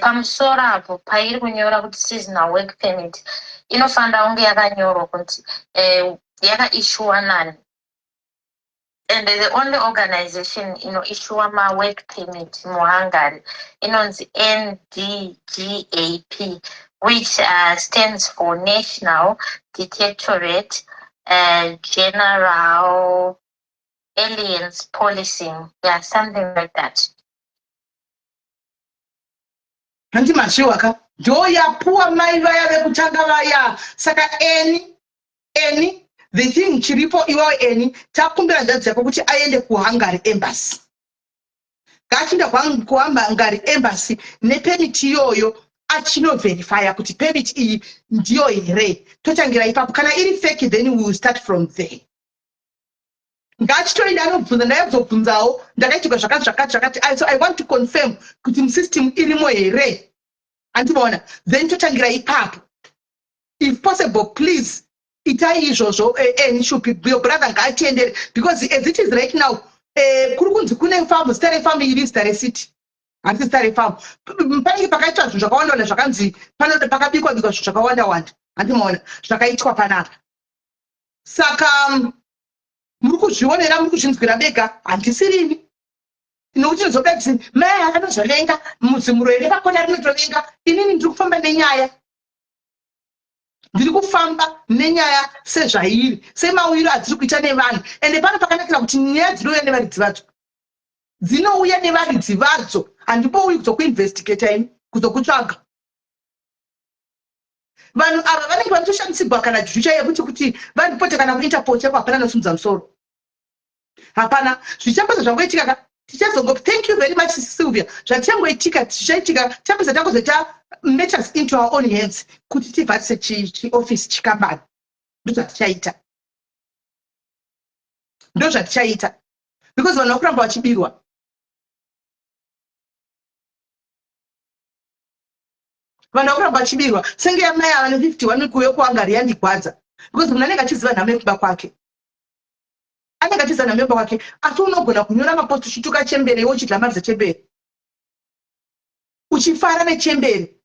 pamusoro apo pairi kunyora kuti seasonal work permit inofanira kunge yakanyorwa kuti yakaissuwa nani. And the only organization issue my work permit muHungary inonzi NDGAP which stands for National Directorate General Aliens Policing. Yeah, something like that. Handi mashiwaka. Ndo yapuwa mai vaya vekutanga vaya. Saka eni. The thing chiripo iwawe eni. Takumbira dadzi yako kuti aende kuHungary Embassy. Kachinda kuhamba Hungary Embassy. Ne permit iyoyo. Achino verify kuti permit iyi ndiyo here. Tochangira ipapo. Kana iri fake then we will start from there. Ngachito inanobvunza ndayabvunzawo ndakaitika zvakati so I want to confirm kuti system irimo here andibona then tochangira ipapo if possible please itai izvozvo your brother ngaatiendere because as it is right now kuri kunzi kune farm Stare Farm iri Stare City handisi Stare Farm panenge pakaitwa zvinhu zvakawanda zvakanzi pakabikwa zvinhu zvakawanda andibona zvakaitwa panapa saka muri kuzvionera muri kuzvinzwira bega handisirimi nokuti nzoda kuti mai akanozovenga muzimuro here pakona rinotovenga inini ndiri kufamba nenyaya ndiri kufamba nenyaya sezvairi semauiro adziri kuita nevanhu ende pano pakanakira kuti nyaya dzinouya nevaridzi vadzo dzinouya nevaridzi vadzo handipouyi kuzokuinvestigata ini kuzokutsvaga vanhu ava vanenge vanotoshandisirwa kana jucha yekuti vandipote kana kuinterpol chako hapana nosimudza musoro hapana zvichambozva zvangoitika tichazongo thank you very much Sylvia zvachangoitika zvichaitika chambozva tangozoita matters into our own hands kuti tivharise chiofisi chikambani ndo zvatichaita because vanhu vakuramba vachibirwa senge yamai ava ne50 vanikuuya kuHungary yandigwadza because munhu anenge achiziva nhamo yekuba kwake asi unogona kunyora mapost uchituka chembere uchidlamadza chembere uchifara nechembere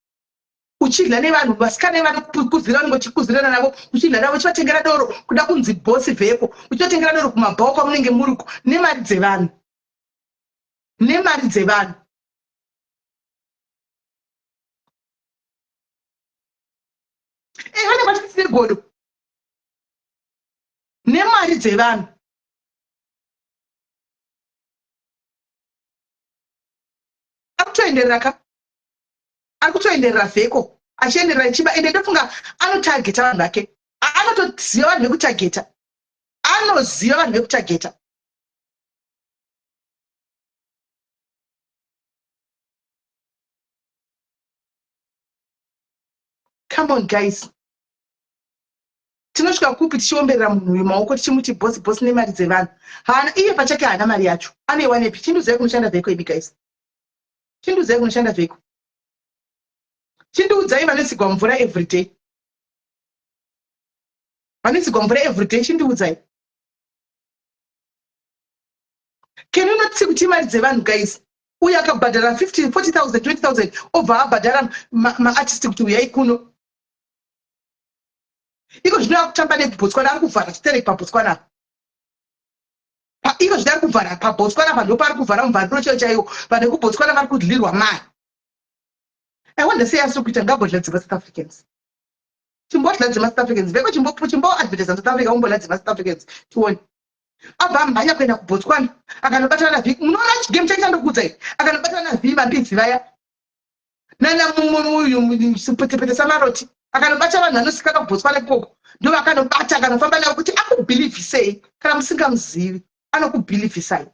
uchidla nevanhu vasikana vanokuzira vanenge uchikuzirana navo uchidla navo uchivatengera doro kuda kunzi bhosi vheko uchivatengera doro kumabhawa kwamunenge muriko nemari dzevanhu vane vachitine godo nemari dzevanhu ari kutoenderera vheko achienderera ichiba ende ndofunga anotageta vanhu vake anotoziva vanhu vekutageta come on guys tinosvika kupi tichiomberera munhu uyu maoko tichimuti bosi nemari dzevanhu haana iye pachake haana mari yacho aneiwanepi chinduzai kunoshanda vheko ibi guys chindiudzai kunoshanda vheko chindiudzai vanotsigwa mvura everyday chindiudzai can you not see kuti mari dzevanhu guys uyu akabhadhara 50 40,000 20,000 obva abhadhara maartist kuti uyai kuno iko zvino akutamba neBotswana ari kuvhara chitereki paBotswana iko zvino ari kuvhara paBotswana vanhu pari kuvhara muvhariro chaiwo vanhu vekuBotswana vari kudlirwa mari I want to say asiri kuita ngambodladzima South Africans chimbodladzima South Africans veko chimbo advertise South Africa umbodladzima South Africans tione abva mhanya kuenda kuBotswana akanobatana na vhiki munoona chigame chachandokudzai akanobatana na vhiki mambidzi vaya nana muyu sipetepete samaroti akanobata vanhu vanosika kuBotswana ikoko ndo vakanobata akanofamba navo kuti akubhilivhisei kana musingamuzivi anokubhilivhisai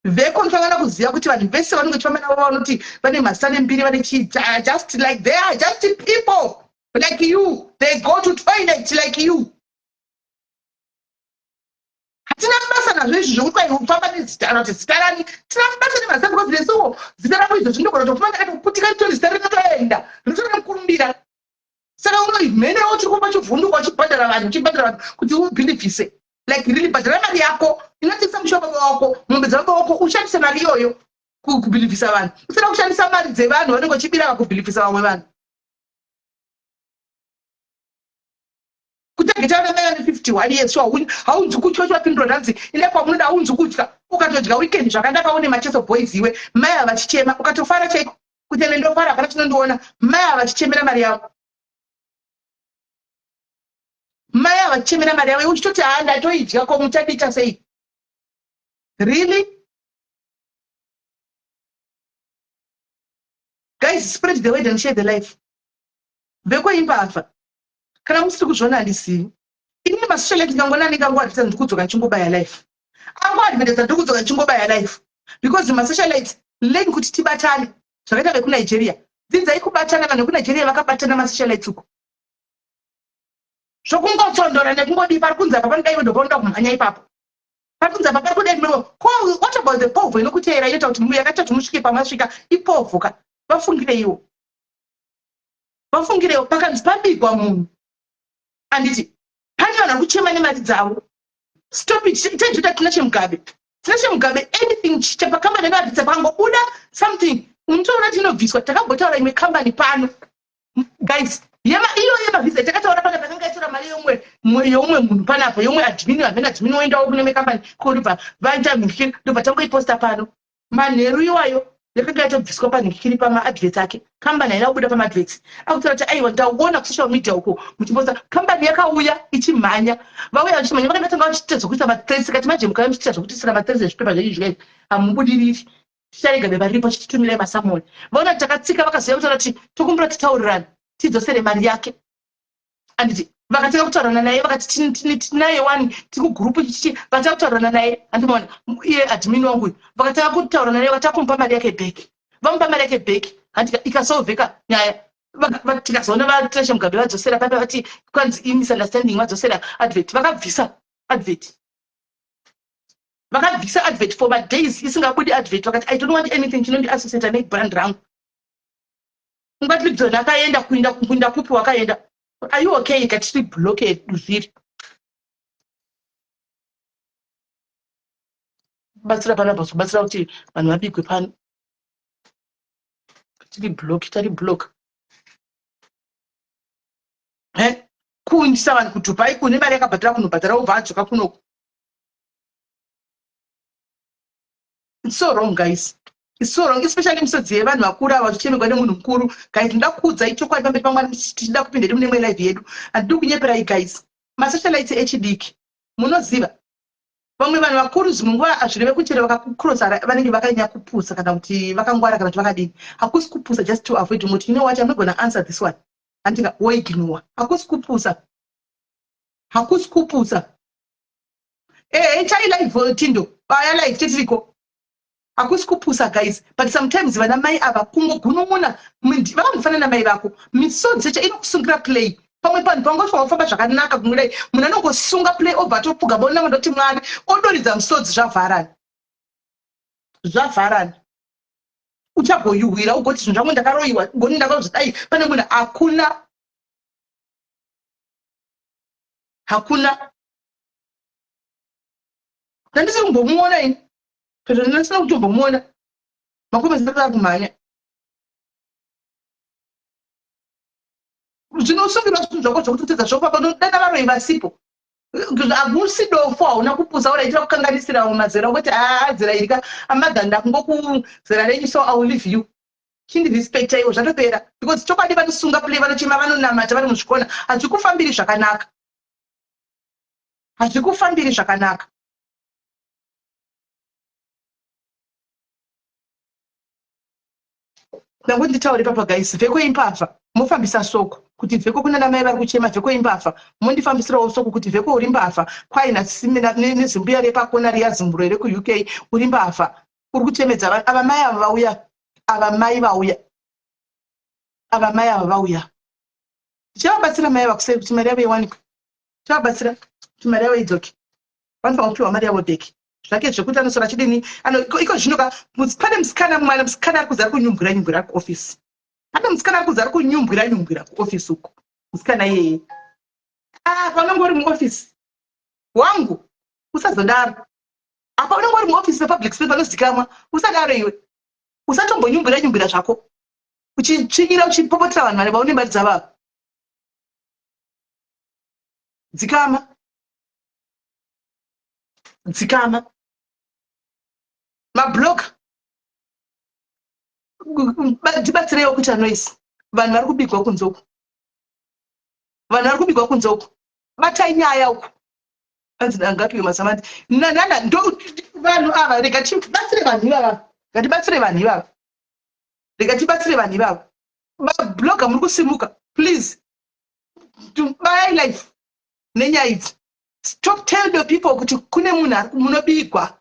vheko nofanira kuziva kuti vanhu vese vanenge chifamba navo vanoti vane masane mbiri vane just like they are just people like you they go to toilet like you hatina basa nazvo izvi zvokuti kufamba nezita rati zita rani tina basa nemazita because nesuwo zita rako izvo zvinogona kutofamba ndakatoputika ritori zita rinotoenda rinotomukurumbira saka unoimhenera kuti kumba chivhunduka uchibhadhara vanhu kuti ubhilivhise like really bhadhara mari yako inotengesa mushonga wako mombe dzavamba wako ushandise mari iyoyo kubhilivhisa vanhu usina kushandisa mari dzevanhu vanenge vachibira vakubhilivhisa vamwe vanhu kutageta vanamai vane 51 years haunzi kutya chwapindura nhanzi ine kwamunoda haunzi kutya ukatodya weekend zvakanaka une macheso boys iwe mai havachichema ukatofara chaiko kuti ane ndopara pana tinondoona mai avachichemera mari yavo, mai avachichemera mari yavo, uchitoti ndatoidya ko muchadita sei? Really? Guys, spread the word and share the life. Veko imbafa. Kana musiri kuzvona handisivi. Ini masocialite ndikangona ndikangwadza ndikudzoka ndichingobaya life. Angwadza ndikudzoka ndichingobaya life. Because masocialite learn kuti tibatane. Zvakaita veku Nigeria. Dzidzai kubatana, vanhu veku Nigeria vakabatana masocialite uko. Zvokungotsondora nekungodi pari kunze apa panodai vodobonda kumhanya ipapo. Pari kunze apa pari kudai mwewo. What about the povho inokuteera inoita kuti yakatatu musvike pamasvika ipovhoka. Vafungireiwo. Vafungireiwo pakanzi pabigwa munhu. Anditi pane vanhu vari kuchema nemari dzavo. Stop it. Tenjuta tina chemugabe. Tina chemugabe anything chapakambani inoratidza pangobuda something. Unotoona tinobviswa. Takambotaura imwe kambani pano. Guys, iyo yemavhisa takataura pana pakanga itora mari youmwe munhu panapo, youmwe admin, amene admin oendawo kune kambani koripa vaita mhikiri ndobva tangoiposta pano. Manheru iwayo yakanga yatobviswa panhikiri pama-adverts ake. Kambani haina kubuda pama-adverts. Akutora kuti aiwa ndauona kusocial media uko muchiposta kambani yakauya ichimhanya. Vauya vachimhanya vakanatanga vachiita zvokuisa mathreads, kati manje mukauya muchiita zvokutisira mathreads ezvipepa zvenyu zvikaiti hamubudiriri. Ticharega beba riripo chichitumirai masamoni. Vaona kuti takatsika vakaziva kutaura kuti tokumbura titaurirana tidzosere mari yake. Anditi vakatanga kutaurana naye vakati tinaye wani tiri kugurupu chichi vakatanga kutaurana naye handimaona iye admin wangu vakatanga kutaurana naye vakatanga kumupa mari yake bheki. Vamupa mari yake bheki handika ikasolveka nyaya. Tikazoona vatashe mugabe vadzosera papa vati kwanzi misunderstanding vadzosera advert. Vakabvisa advert. Vakabvisa advert for days isingabudi advert. Vakati I don't want anything chinondi associate nebrand rangu. Ungati Libzona akaenda kuinda kupi wakaenda. Are you okay? Ikati bloke zviri. Batsira pana boss, batsira kuti vanhu vabigwe pano. Tiri block. Kuindisa vanhu kutupai kune mari yakabhadhara kunobhadhara ubva adzoka kunoku. It's so wrong, guys. It's so wrong, especially misodzi yevanhu vakuru ava vachichemegwa nemunhu mukuru. Guys, ndoda kuudza ichokwadi pamberi paMwari tichida kupinda mune imwe live yedu. Handidi kunyeperai guys. Masocialite echidiki. Munoziva. Vamwe vanhu vakuru zimunguva hazvireve kuti vakakucrossa vanenge vakanyanya kupusa kana kuti vakangwara kana kuti vakadini. Hakusi kupusa just to avoid muti. You know what? I'm not going to answer this one. Andika woignore. Hakusi kupusa. Hakusi kupusa. Chai live tindo. Baya live titiriko. Hakusi kupusa guys, but sometimes vana mai ava kungogunun'una vakambofanana namai vako misodzi yacho inokusungira play pamwe panhu pangofanwa kufamba zvakanaka kumudai munhu anongosunga play obva atopuga bonanga ndoti Mwari odoridza misodzi zvavharana uchagoyuhwira ugoti zvinhu zvangu ndakaroiwa ngoni ndakazvidai pane munhu hakuna ndandisiri kumbomuona ini pero ndisina kutombomuona makomezi ndakada kumhanya zvinosungirwa zvinhu zvako zvokutotedza zvopapa dana varoi vasipo hakusi dofo hauna kupusa uraitira kukanganisira mazera kuti zera irika amadhanda kungokuzera renyu so I will leave you chindirespecta iwo zvatopera because chokwadi vanosunga play vanochema vanonamata vari muzvikona hazvikufambiri zvakanaka Nangu nditaure papa guys, vheko imbavha mofambisa soko kuti vheko kuna namai vari kuchema vheko imbavha mondifambisirawo soko kuti vheko uri mbavha kwai nezimbuya repakona riya zimburo reku UK uri mbavha uri kuchemedza ava mai ava vauya tichavabatsira mai ava kusei kuti mari yavo iwanikwe tichavabatsira kuti mari yavo idzoke vanofanira kupiwa mari yavo bheki zvake zvekuti anosora chidini iko zvinoka pane musikana mwana musikana ari kuzara kunyumbwira kuofisi pane musikana ari kuzara kunyumbwira kuofisi uko musikana iyeye panonge uri muofisi wangu usazodaro apa unenge uri muofisi wepublic space panozikamwa usadaro iwe usatombonyumbwira zvako uchitsvinyira uchipopotera vanhu vane vaune mari dzavavo dzikama mablock Ndibatsirewo kuti anoisi. Vanhu vari kubigwa kunze uku. Vanhu vari kubigwa kunze uku. Batai nyaya uku. Anzi ngapiwe masamati. Nana ndo vanhu ava rega tibatsire vanhu ivava. Ngatibatsire vanhu ivava. Rega tibatsire vanhu ivava. Blogger muri kusimuka. Please. Buy life. Nenyaya idzi. Stop telling the people kuti kune munhu munobigwa.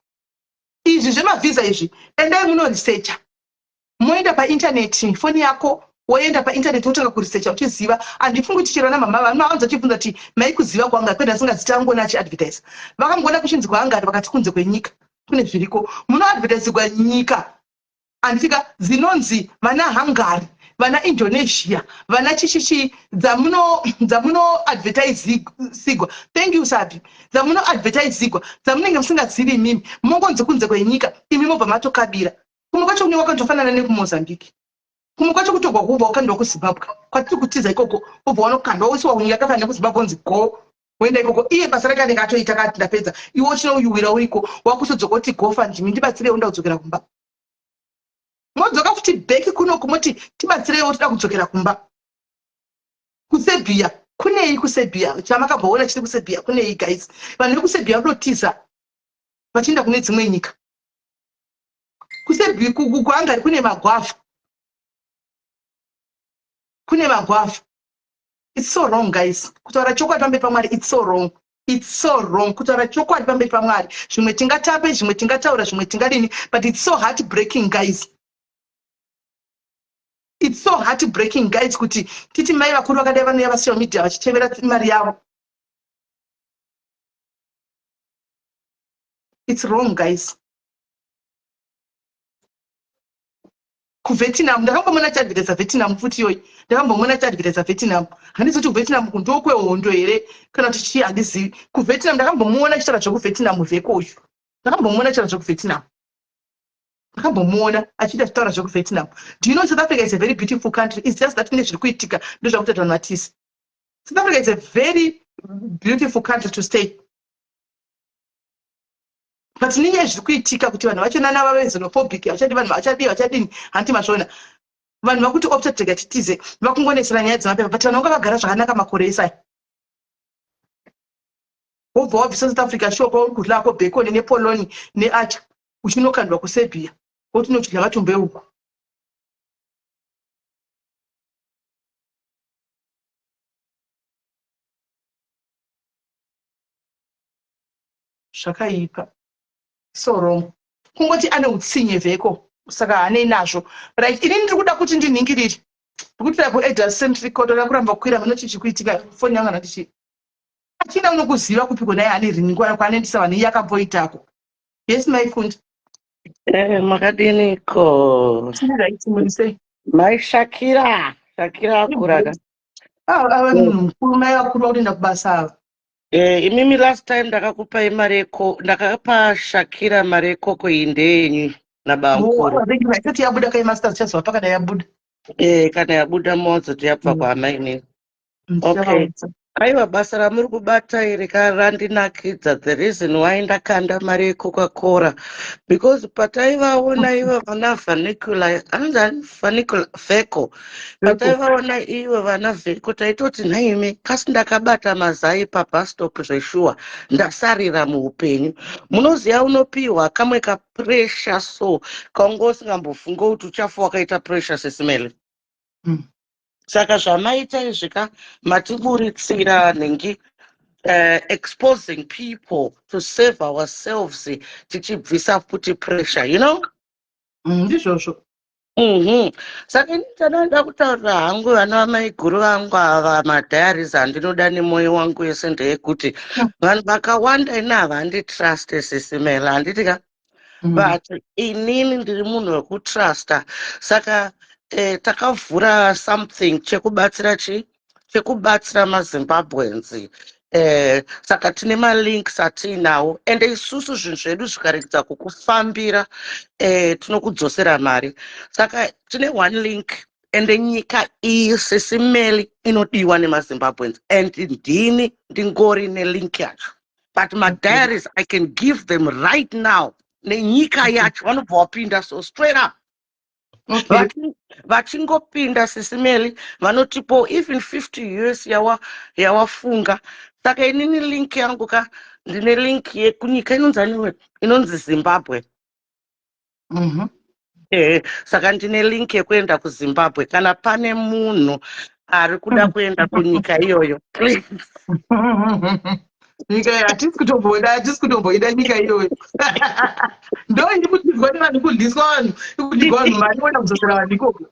Izvi zvemavhisa izvi. Endai muno researcha. Moenda painternet, foni yako, woenda painternet wotanga kuresearcha uchiziva. Handifungi kuti chero namama vanoanza chibvunza kuti maikuziva kwanga kwenda asingazita ngona achiadvertise. Vakamboona kuchinzi kwaangari vakati kunze kwenyika. Kune zviriko. Muno advertise kwa nyika. Andika zinonzi vana Hungary, vana Indonesia, vana chichichi dzamuno advertise sigwa. Thank you Sabi. Dzamuno advertise sigwa. Dzamunenge musingazivi mimi. Mongonze kunze kwenyika. Imi mobva matokabira. Kumwe kwacho kune wakandofanana nekumozambiki. Kumwe kwacho kutogwa kubva wakandwa kuZimbabwe. Kwatiri kutiza ikoko ubva wanokandwa wosiwa kunyika kafanana kuZimbabwe onzi go. Wenda ikoko iye basa rake anenge atoita kati ndapedza. Iwe uchinouyiwira uriko wakutodzoka kuti gofa ndimi ndibatsirewo ndaudzokera kumba. Modzoka futi bheki kuno kumoti tibatsirewo toda kudzokera kumba. KuSerbia kunei kuSerbia chamakabvaona chiri kuSerbia kunei guys. Vanhu vekuSerbia vanotiza vachienda kune dzimwe nyika. KuSerbia kuHungary kune magwavha. Kune magwavha. It's so wrong guys. Kutaura chokwadi pamberi paMwari it's so wrong. It's so wrong. Kutaura chokwadi pamberi paMwari. Zvimwe tingatape, zvimwe tingataura, zvimwe tingadini, but it's so heartbreaking guys. It's so heartbreaking guys kuti titi mai vakuru vakadai vanouya pasocial media vachitevera mari yavo. It's wrong guys. KuVietnam ndakambomona chadvertise Vietnam futi yoyi. Ndakambomona chadvertise Vietnam. Handisi kuti kuVietnam ndokwehondo here kana kuti chii handizivi. KuVietnam ndakambomuona chitaura zvekuVietnam vheko uyu. Ndakambomuona chitaura zvekuVietnam. Ndakambomuona achiita chitaura zvekuVietnam. Do you know South Africa is a very beautiful country? It's just that zviri kuitika ndozvakuti vanhu vatisi. South Africa is a very beautiful country to stay. But ninyaya zviri kuitika kuti vanhu vachonana vave xenophobic, vachadi vanhu vachadini hanti mashona. Vanhu vakuti opta tega titize vakungonesera nyaya dzemapepa, but vanhu vanga vagara zvakanaka makore esai. Wobva wabvisa South Africa shoko uri kudlako Bacon nePoloni neAcha uchinokandwa kuSerbia wotinodya matumbe uku. Zvakaipa. So wrong. Kungoti ane utsinye vheko saka hanei nazvo. Right, inini ndiri kuda kuti ndinhingirire. Kuti kuAdult Centric Court rakuramba kukwira munoti chikuitika foni yangu ndichi. Achina unokuziva kupiko naye ane rini kwaanendisa vanhu iye akamboitako. Yes my friend. Makadiniko. Right, munisei. Mai Shakira akuraka. Ava munhu mukuru mai vakuru vakuenda kubasa ava. Imimi last time ndakakupai mareko, ndakapa Shakira mareko kuindenyu nabamukuru. Kuti yabuda kai masters chazwa pakada yabuda. Kana yabuda modzo tiyabva kwaamaini. Okay. Aiwa basa ramuri kubata iri randinakidza. The reason why ndakanda mari yeCoca-Cola because pataivaona ivo vana vheko pataivaona ivo vana vheko taitoti nhaime kasi ndakabata mazai pabus stop zveshuwa ndasarira muupenyu. Munoziva unopiwa kamwe kapressure so kaunga usingambofunga kuti uchafa wakaita pressure sesimele. Saka zvamaita izvika matiburitsira nhengi exposing people to save ourselves tichibvisa futi pressure, you know? Ndizvozvo. Saka ndinoda kutaurira hangu vana vamaiguru vangu ava madhayaris handinoda nemwoyo wangu wese ndeyekuti vanhu vakawanda ina havanditrust sesimela handitika but inini ndiri munhu wekutrusta. Saka takavhura something chekubatsira maZimbabweans. Saka tine malinks atinawo ende isusu zvinhu zvedu zvikaregedza kukufambira tinokudzosera mari. Saka tine one link ende nyika iyi sesimeli inodiwa nemaZimbabweans and ndini ndingori nelink yacho. But madiaries I can give them right now nenyika yacho vanobva wapinda so straight up. Okay. Vachingopinda Sisimeli vanotipo even 50 US yawafunga. Saka inini link yangu ndine link yekunyika inonzi Zimbabwe. Saka ndine link yekuenda kuZimbabwe kana pane munhu ari kuda kuenda kunyika iyoyo. Nyika hatisi kutomboida nyika iyoyo. Ndo iri kudzidzwa nevanhu kundiswa vanhu ikudzwa vanhu mari kuenda kuzosera vanhu ikoko.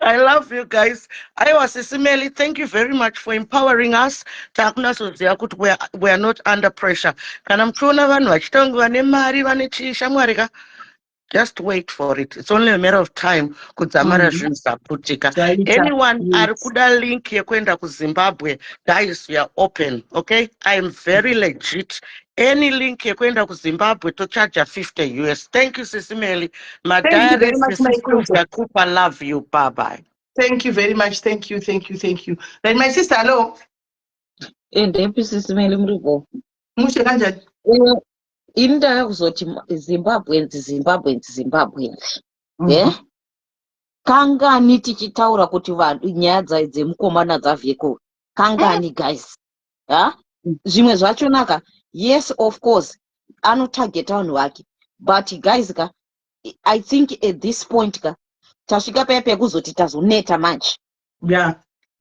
I love you guys. Aiwa Sisimeli, thank you very much for empowering us. Takunasoziva kuti we are not under pressure. Kana mchiona vanhu vachitanga vane mari vane shamwari ka, just wait for it. It's only a matter of time kudzamara zvinhu zvaputika. Anyone ari kuda link yekuenda kuZimbabwe, guys, we are open, okay? I am very legit. Any link yekuenda kuZimbabwe to charge 50 US. Thank you Sisimeli. My diary sister Cooper, love you. Bye bye. Thank you very much. Thank you. Then my sister, hello. Ndempi Sisimeli muripo. Mushe kanjani? Inda kuzoti Zimbabweans. Yeah. Kangani tichitaura kuti vanhu nyaya dzemukomana dzavheko. Kangani guys. Yeah? Zvimwe zvachonaka. Yes, of course. Anotarget vanhu vake. But guys I think at this point tasvika paya pekuzoti tazoneta manje. Yeah.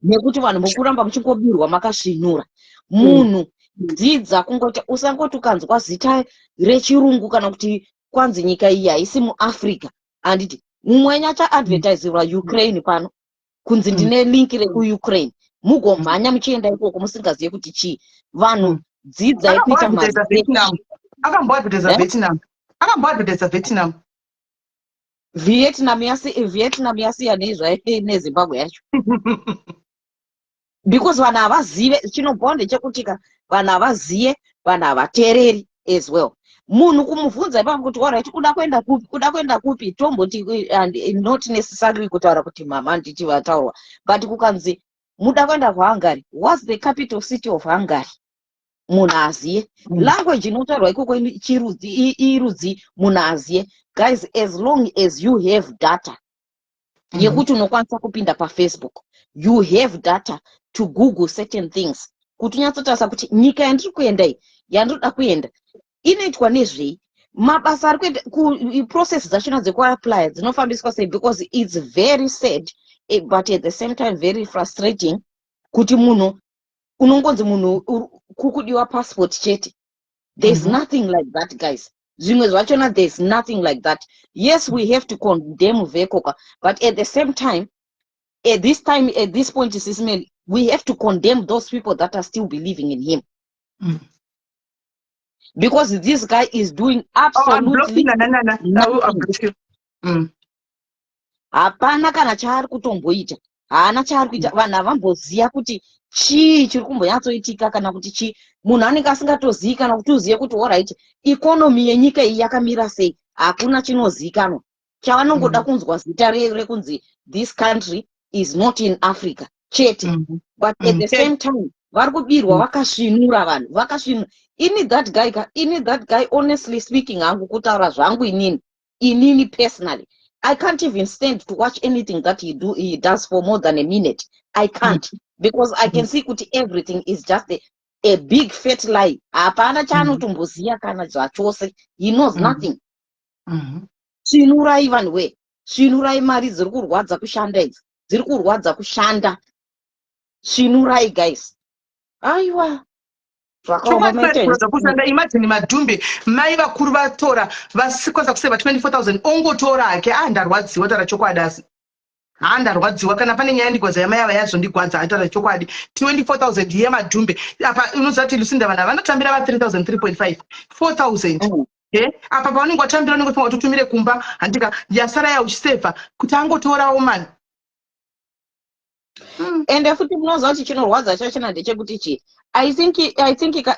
Nekuti vanhu mukuramba muchingobirwa makasvinura. Munhu dzidza kungoti usangoti ukanzwa zita rechirungu kana kuti kwanzi nyika iyi haisi muAfrica. Anditi mumwe nyacha advertiserwa Ukraine pano. Kunzi ndine link rekuUkraine. Mugomhanya muchienda ikoko musingaziye kuti chii. Vanhu dzidza ekuita Vietnam. Akamboadvertisa Vietnam. Vietnam yasiya neZimbabwe yacho. Because vanhu havazive chinobonde chekutika vanhu havaziye vanhu havateereri as well. Munhu kumubvunza ipapo kuti alright kuda kuenda kupi tomboti and not necessarily kutaura kuti mama nditi vataurwa, but kukanzi muda kuenda kuHungary, what's the capital city of Hungary? Munhu aziye. Language inotaurwa ikoko irudzi munhu aziye. Guys, as long as you have data yekuti unokwanisa kupinda paFacebook, you have data to Google certain things. Kuti unyatsotarisa kuti nyika yandiri kuenda iyi yandoda kuenda inoitwa nezvei, mabasa ari kuenda process dzachona dzekuapply dzinofambiswa sei, because it's very sad but at the same time very frustrating kuti munhu unongonzi munhu kukudiwa passport chete. There's nothing like that guys. Zvimwe zvachona there's nothing like that. Yes, we have to condemn Vekoka, but at the same time at this point Sisimeli, we have to condemn those people that are still believing in him. Because this guy is doing absolutely nothing. Hapana kana chaari kutomboita. Haana chaari kuita. Vanhu havamboziya kuti chii chiri kumbonyatsoitika kana kuti chii. Munhu anenge asingatoziyi kana kuti uziye kuti alright ikonomi yenyika iyi yakamira sei. Hakuna chinozikanwa. Chavanongoda kunzwa zita rekunzi this country is not in Africa. Chete. But at the same time vari kubirwa vakasvinura vanhu vakasvinura. Ini that guy honestly speaking hangu kutaura zvangu inini personally I can't even stand to watch anything that he does for more than a minute. I can't because I can see kuti everything is just a big fat lie. Hapana chaanotomboziya kana zvachose. He knows nothing. Svinurai vanhu we. Svinurai mari dziri kurwadza kushanda idzi. Dziri kurwadza kushanda. Svinurai guys. Aiwa. Kushanda imagine Madhumbe mai vakuru vatora vasikwaza kuseva 24,000 ongotora hake ndarwadziwa tara chokwadi asi ndarwadziwa kana pane nyaya ndigwadza yamai ava yazondigwadza atara chokwadi 24,000 yeMadhumbe apa unozati Lucinda vana vanotambira va 3,000 3.5 4,000 apa paunenge watambira unenge ufunga kuti utumire kumba handika yasara yauchisevha kuti angotorawo mani. Ende futi munozwa kuti chinorwadza chachona ndechekuti chii. I think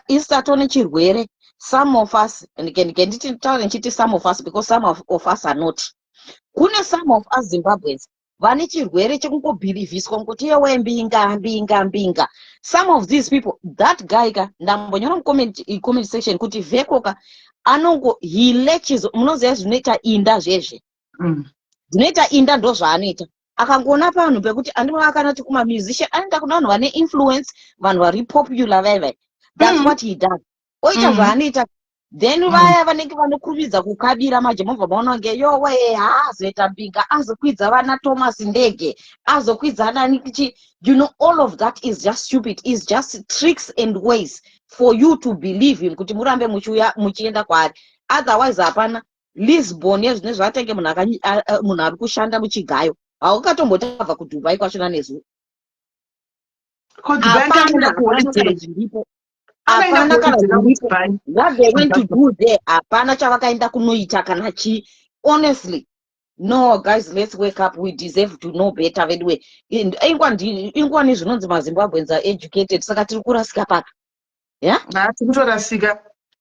isatone chirwere. Some of us, and nditi taure nchiti some of us because some of us are not. Kune some of us Zimbabweans vane chirwere chekungobhilivhiswa kuti yewe mbinga. Some of these people, that guy ndambonyora comment section kuti Vekoka anongo he lectures munoziya zvinoita inda zvezve. dzinoita inda ndo zvaanoita akangoona panhu pekuti akati kuma musician anoenda kuna vanhu vane influence vanhu vari popular vai that's what he does oita zvaanoita then vaya vanenge vanokurumidza kukabira majemovha maona kunge yowe azoita mbinga azokwidza vana Thomas Ndege azokwidza ananikichi all of that is just stupid, is just tricks and ways for you to believe him kuti murambe muchienda kwaari. Otherwise hapana Lisbon yezvine zvatenge munhu ari kushanda muchigayo haukatombotava kuDubai kwachona nezuva hapana kana zviripo what they went to do there hapana chavakaenda kunoita kana chi. Honestly no guys, let's wake up, we deserve to know better anyway. Ingwani zvinonzi maZimbabweans are educated saka tiri kurasika paka tikutorasika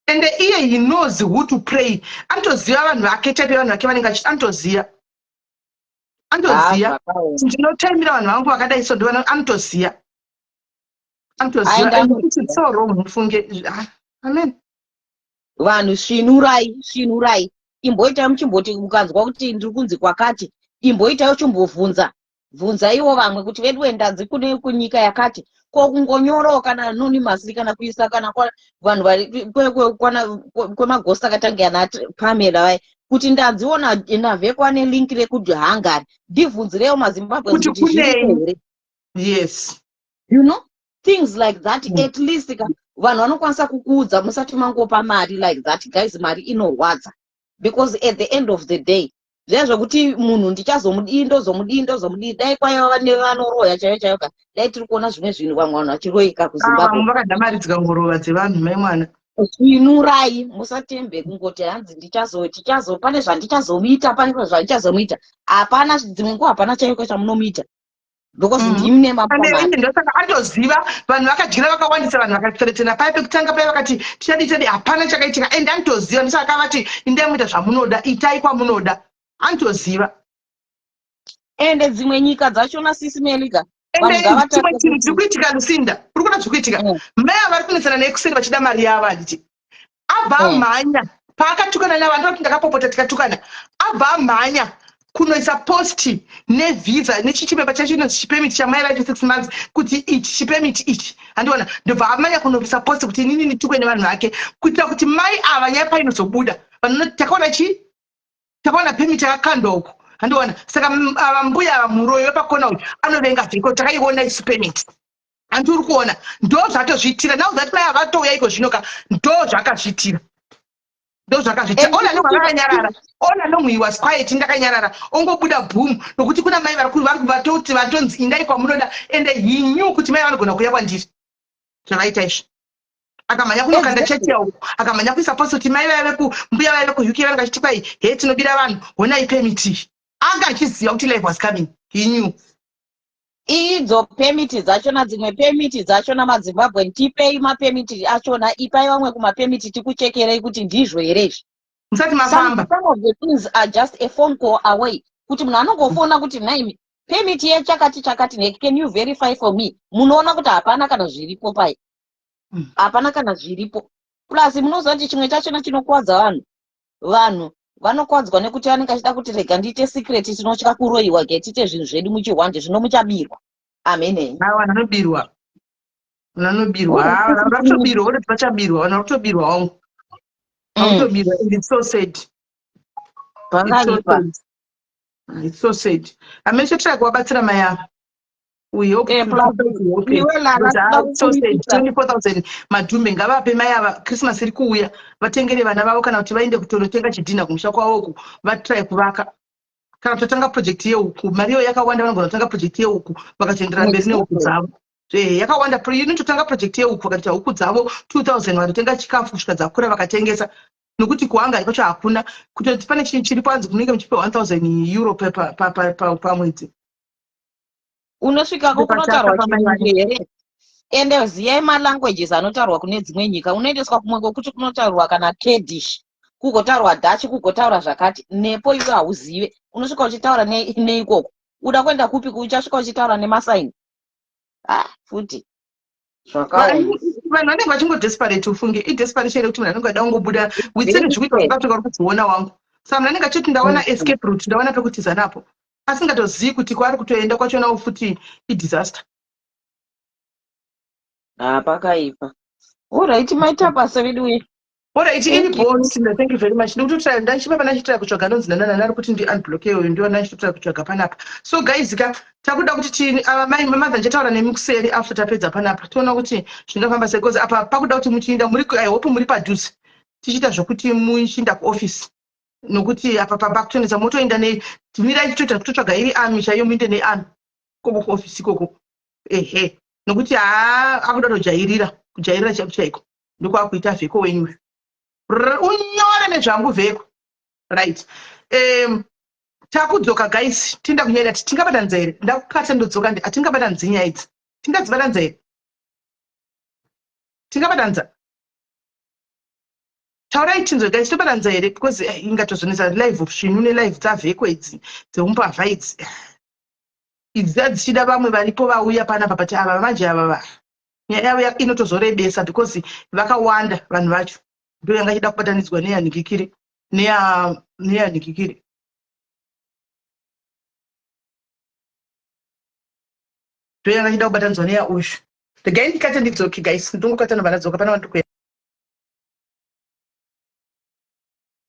and iye he knows who to pray. Antoziva vanhu vake type vanhu vake vanenge achiti antoziva ndinotaimira vanhu vangu vakadai so ndivana anotoziva so wrong mufunge. Amen. Vanhu svinurai imboitai muchimboti mukanzwa kuti ndiri kunzi kwakati imboitai uchimbobvunza ivo vamwe kuti vedu wendanzi kune kunyika yakati ko kungonyorowo kana anonymous kana kuisa kana vanhu vari kwemagosta akatanga yana Pamela vai kuti ndanziona navheko ane link rekuti Hungary ndibvunzirewo maZimbabwe kuti zviri. Yes, you know things like that. At least vanhu vanokwanisa kukuudza musati mangopa mari like that guys, mari inorwadza because at the end of the day zvezvokuti munhu ndichazomudii ndozomudii dai kwaiva nevanoroya chaiyo dai tiri kuona zvimwe zvinhu vamwe vanhu vachiroyeka kuZimbabwe vakadamaridzika ngorova dzevanhu mai mwana. Svinurai musatembe kungoti hanzi tichazo pane zvandichazomuita pane zvandichazomuita hapana dzimwe nguva hapana chaiko chamunomuita because ndimune mapamari ndosaka atoziva vanhu vakadyira vakawandisa vanhu vakatseretena paya pekutanga paya vakati tichadi hapana chakaitika and anotoziva ndosaka vati indai muita zvamunoda itai kwamunoda anotoziva. ende dzimwe nyika dzachona sisi Melika chimwe chinhu chiri kuitika Lucinda uri kuona zviri kuitika meya vari kunesana neEkuseni vachida mari yavo handiti abva amhanya paakatukana navanhu ndoti ndakapopota tikatukana abva amhanya kunoisa posti nevisa nechichipepa chacho inonzi chipemiti chamai vacho 6 months kuti ichi chipemiti ichi handiona ndobva amhanya kunoisa posti kuti inini nitukwe nevanhu vake kuitira kuti mai ava nyaya painozobuda vanhu noti takaona pemiti yakakandwa uku handiona saka mbuya ava muroyo wepakona uyu anovenga zviko takaiona isu pemiti handi uri kuona ndo zvatozviitira now that mai avatouya iko zvinoka ndo zvakazviitira ona nomwe vakanyarara ona nomwe was quiet ndakanyarara ongobuda boom nokuti kuna mai vari vatonzi indai kwamunoda ende he knew kuti mai vanogona kuuya kwandiri zvavaita izvi akamhanya kunokanda chati yavo akamhanya kuisa posti kuti mai mbuya vaive kuUK vanenge vachiti kwai he tinobira vanhu honai pemiti anga achiziva kuti life was coming. He knew idzo pemiti dzachona dzimwe pemiti dzachona maZimbabwe tipei mapemiti achona ipai vamwe kumapemiti tikuchekerei kuti ndizvo here izvi musati mafamba. Some of the things are just a phone call away kuti munhu anongofona kuti naimi pemiti yechakati can you verify for me munoona kuti hapana kana zviripo pai hapana kana zviripo plus munoziva kuti chimwe chachona chinokuwadza vanhu vanokwadzwa nekuti vanenge achida kuti rega ndiite secret tinotya kuroyiwa ke tiite zvinhu zvedu muchihwande zvino muchabirwa. Amen. Vanobirwa oti vachabirwa vanhu vakutobirwa wangu vakutobirwa and it's so sad. It's so sad. Amene chetira kuvabatsira mai avo we hope 24,000 madhumbe ngavape mai ava Christmas iri kuuya vatengere vana vavo kana kuti vaende kutonotenga chidhina kumusha kwavo uku vatry kuvaka kana kutotanga project yeuku mari iyo yakawanda vanogona kutanga project yeuku vakazoendera mberi nehuku dzavo yakawanda inototanga project yeuku vakaita huku dzavo 2,000 vanotenga chikafu kusvika dzakura vakatengesa nokuti kuhanga kwacho hakuna kutoti pane chinhu chiripo anzi kunenge muchipa 1,000 euro pamwedzi unosvikako kunotarwa chirungu here ende ziyai malanguages anotarwa kune dzimwe nyika unoendeswa kumwe kokuti kunotarwa kana Kurdish kugotarwa Dutch kugotaura zvakati nepo iwe hauzive unosvika uchitaura neikoko uda kuenda kupi uchasvika uchitaura nemasaini futi vanhu vanenge vachingodesperate ufunge idesperation yekuti munhu anenge ada kungobuda witsene zvikuita zvakatoka uri kudziona wangu Saka mna ndingachiti ndawana escape route, ndawana pekutiza napo. Asingatozivi kuti kwari kutoenda kwachona futi disaster. Pakaipa. Alright, maita basa vidiwe. Alright, any bonus, thank you very much. Ndikutotry ndachipa nachitira kutsvaga nonzi ndanana kuti ndi unblock yo ndio nachitira kutsvaga panapa. So guys, takuda kuti chini mai mother njetaura nemukuseri after tapedza panapa. Toona kuti zvingafamba sei because apa pakuda kuti muchiinda muri I hope muri padhuze. Tichita zvokuti muchinda kuoffice. Nokuti apa pakutonesa motoenda ne timirai kutotsvaga iri army chaiyo muinde nearmy koko kuoffice koko. Nokuti akuda kujairira chaiko. Ndiko akuita vheko wenyu. Unyore nezvangu vheko. Right. Takudzoka guys, tinda kunyanya kuti tingabata nzere. Ndakukata ndodzoka ndi atingabata nzinya idzi. Tingadzibata nzere. Tingabata nza. Taurai tinzo guys, tobata nzere because ingatozonesa live option ne live dza vheko idzi. Dzeumpa idzi. Idzi dzichida vamwe varipo vauya panapa pati ava manje ava. Nyaya yavo inotozorebesa because vakawanda vanhu vacho. Ndio yanga chida kubatanidzwa neyanikikire. Neyanikikire. Ndio yanga chida kubatanidzwa neya ushu. The guy ndikati ndidzoki guys, ndongokata nobva ndadzoka pana vantu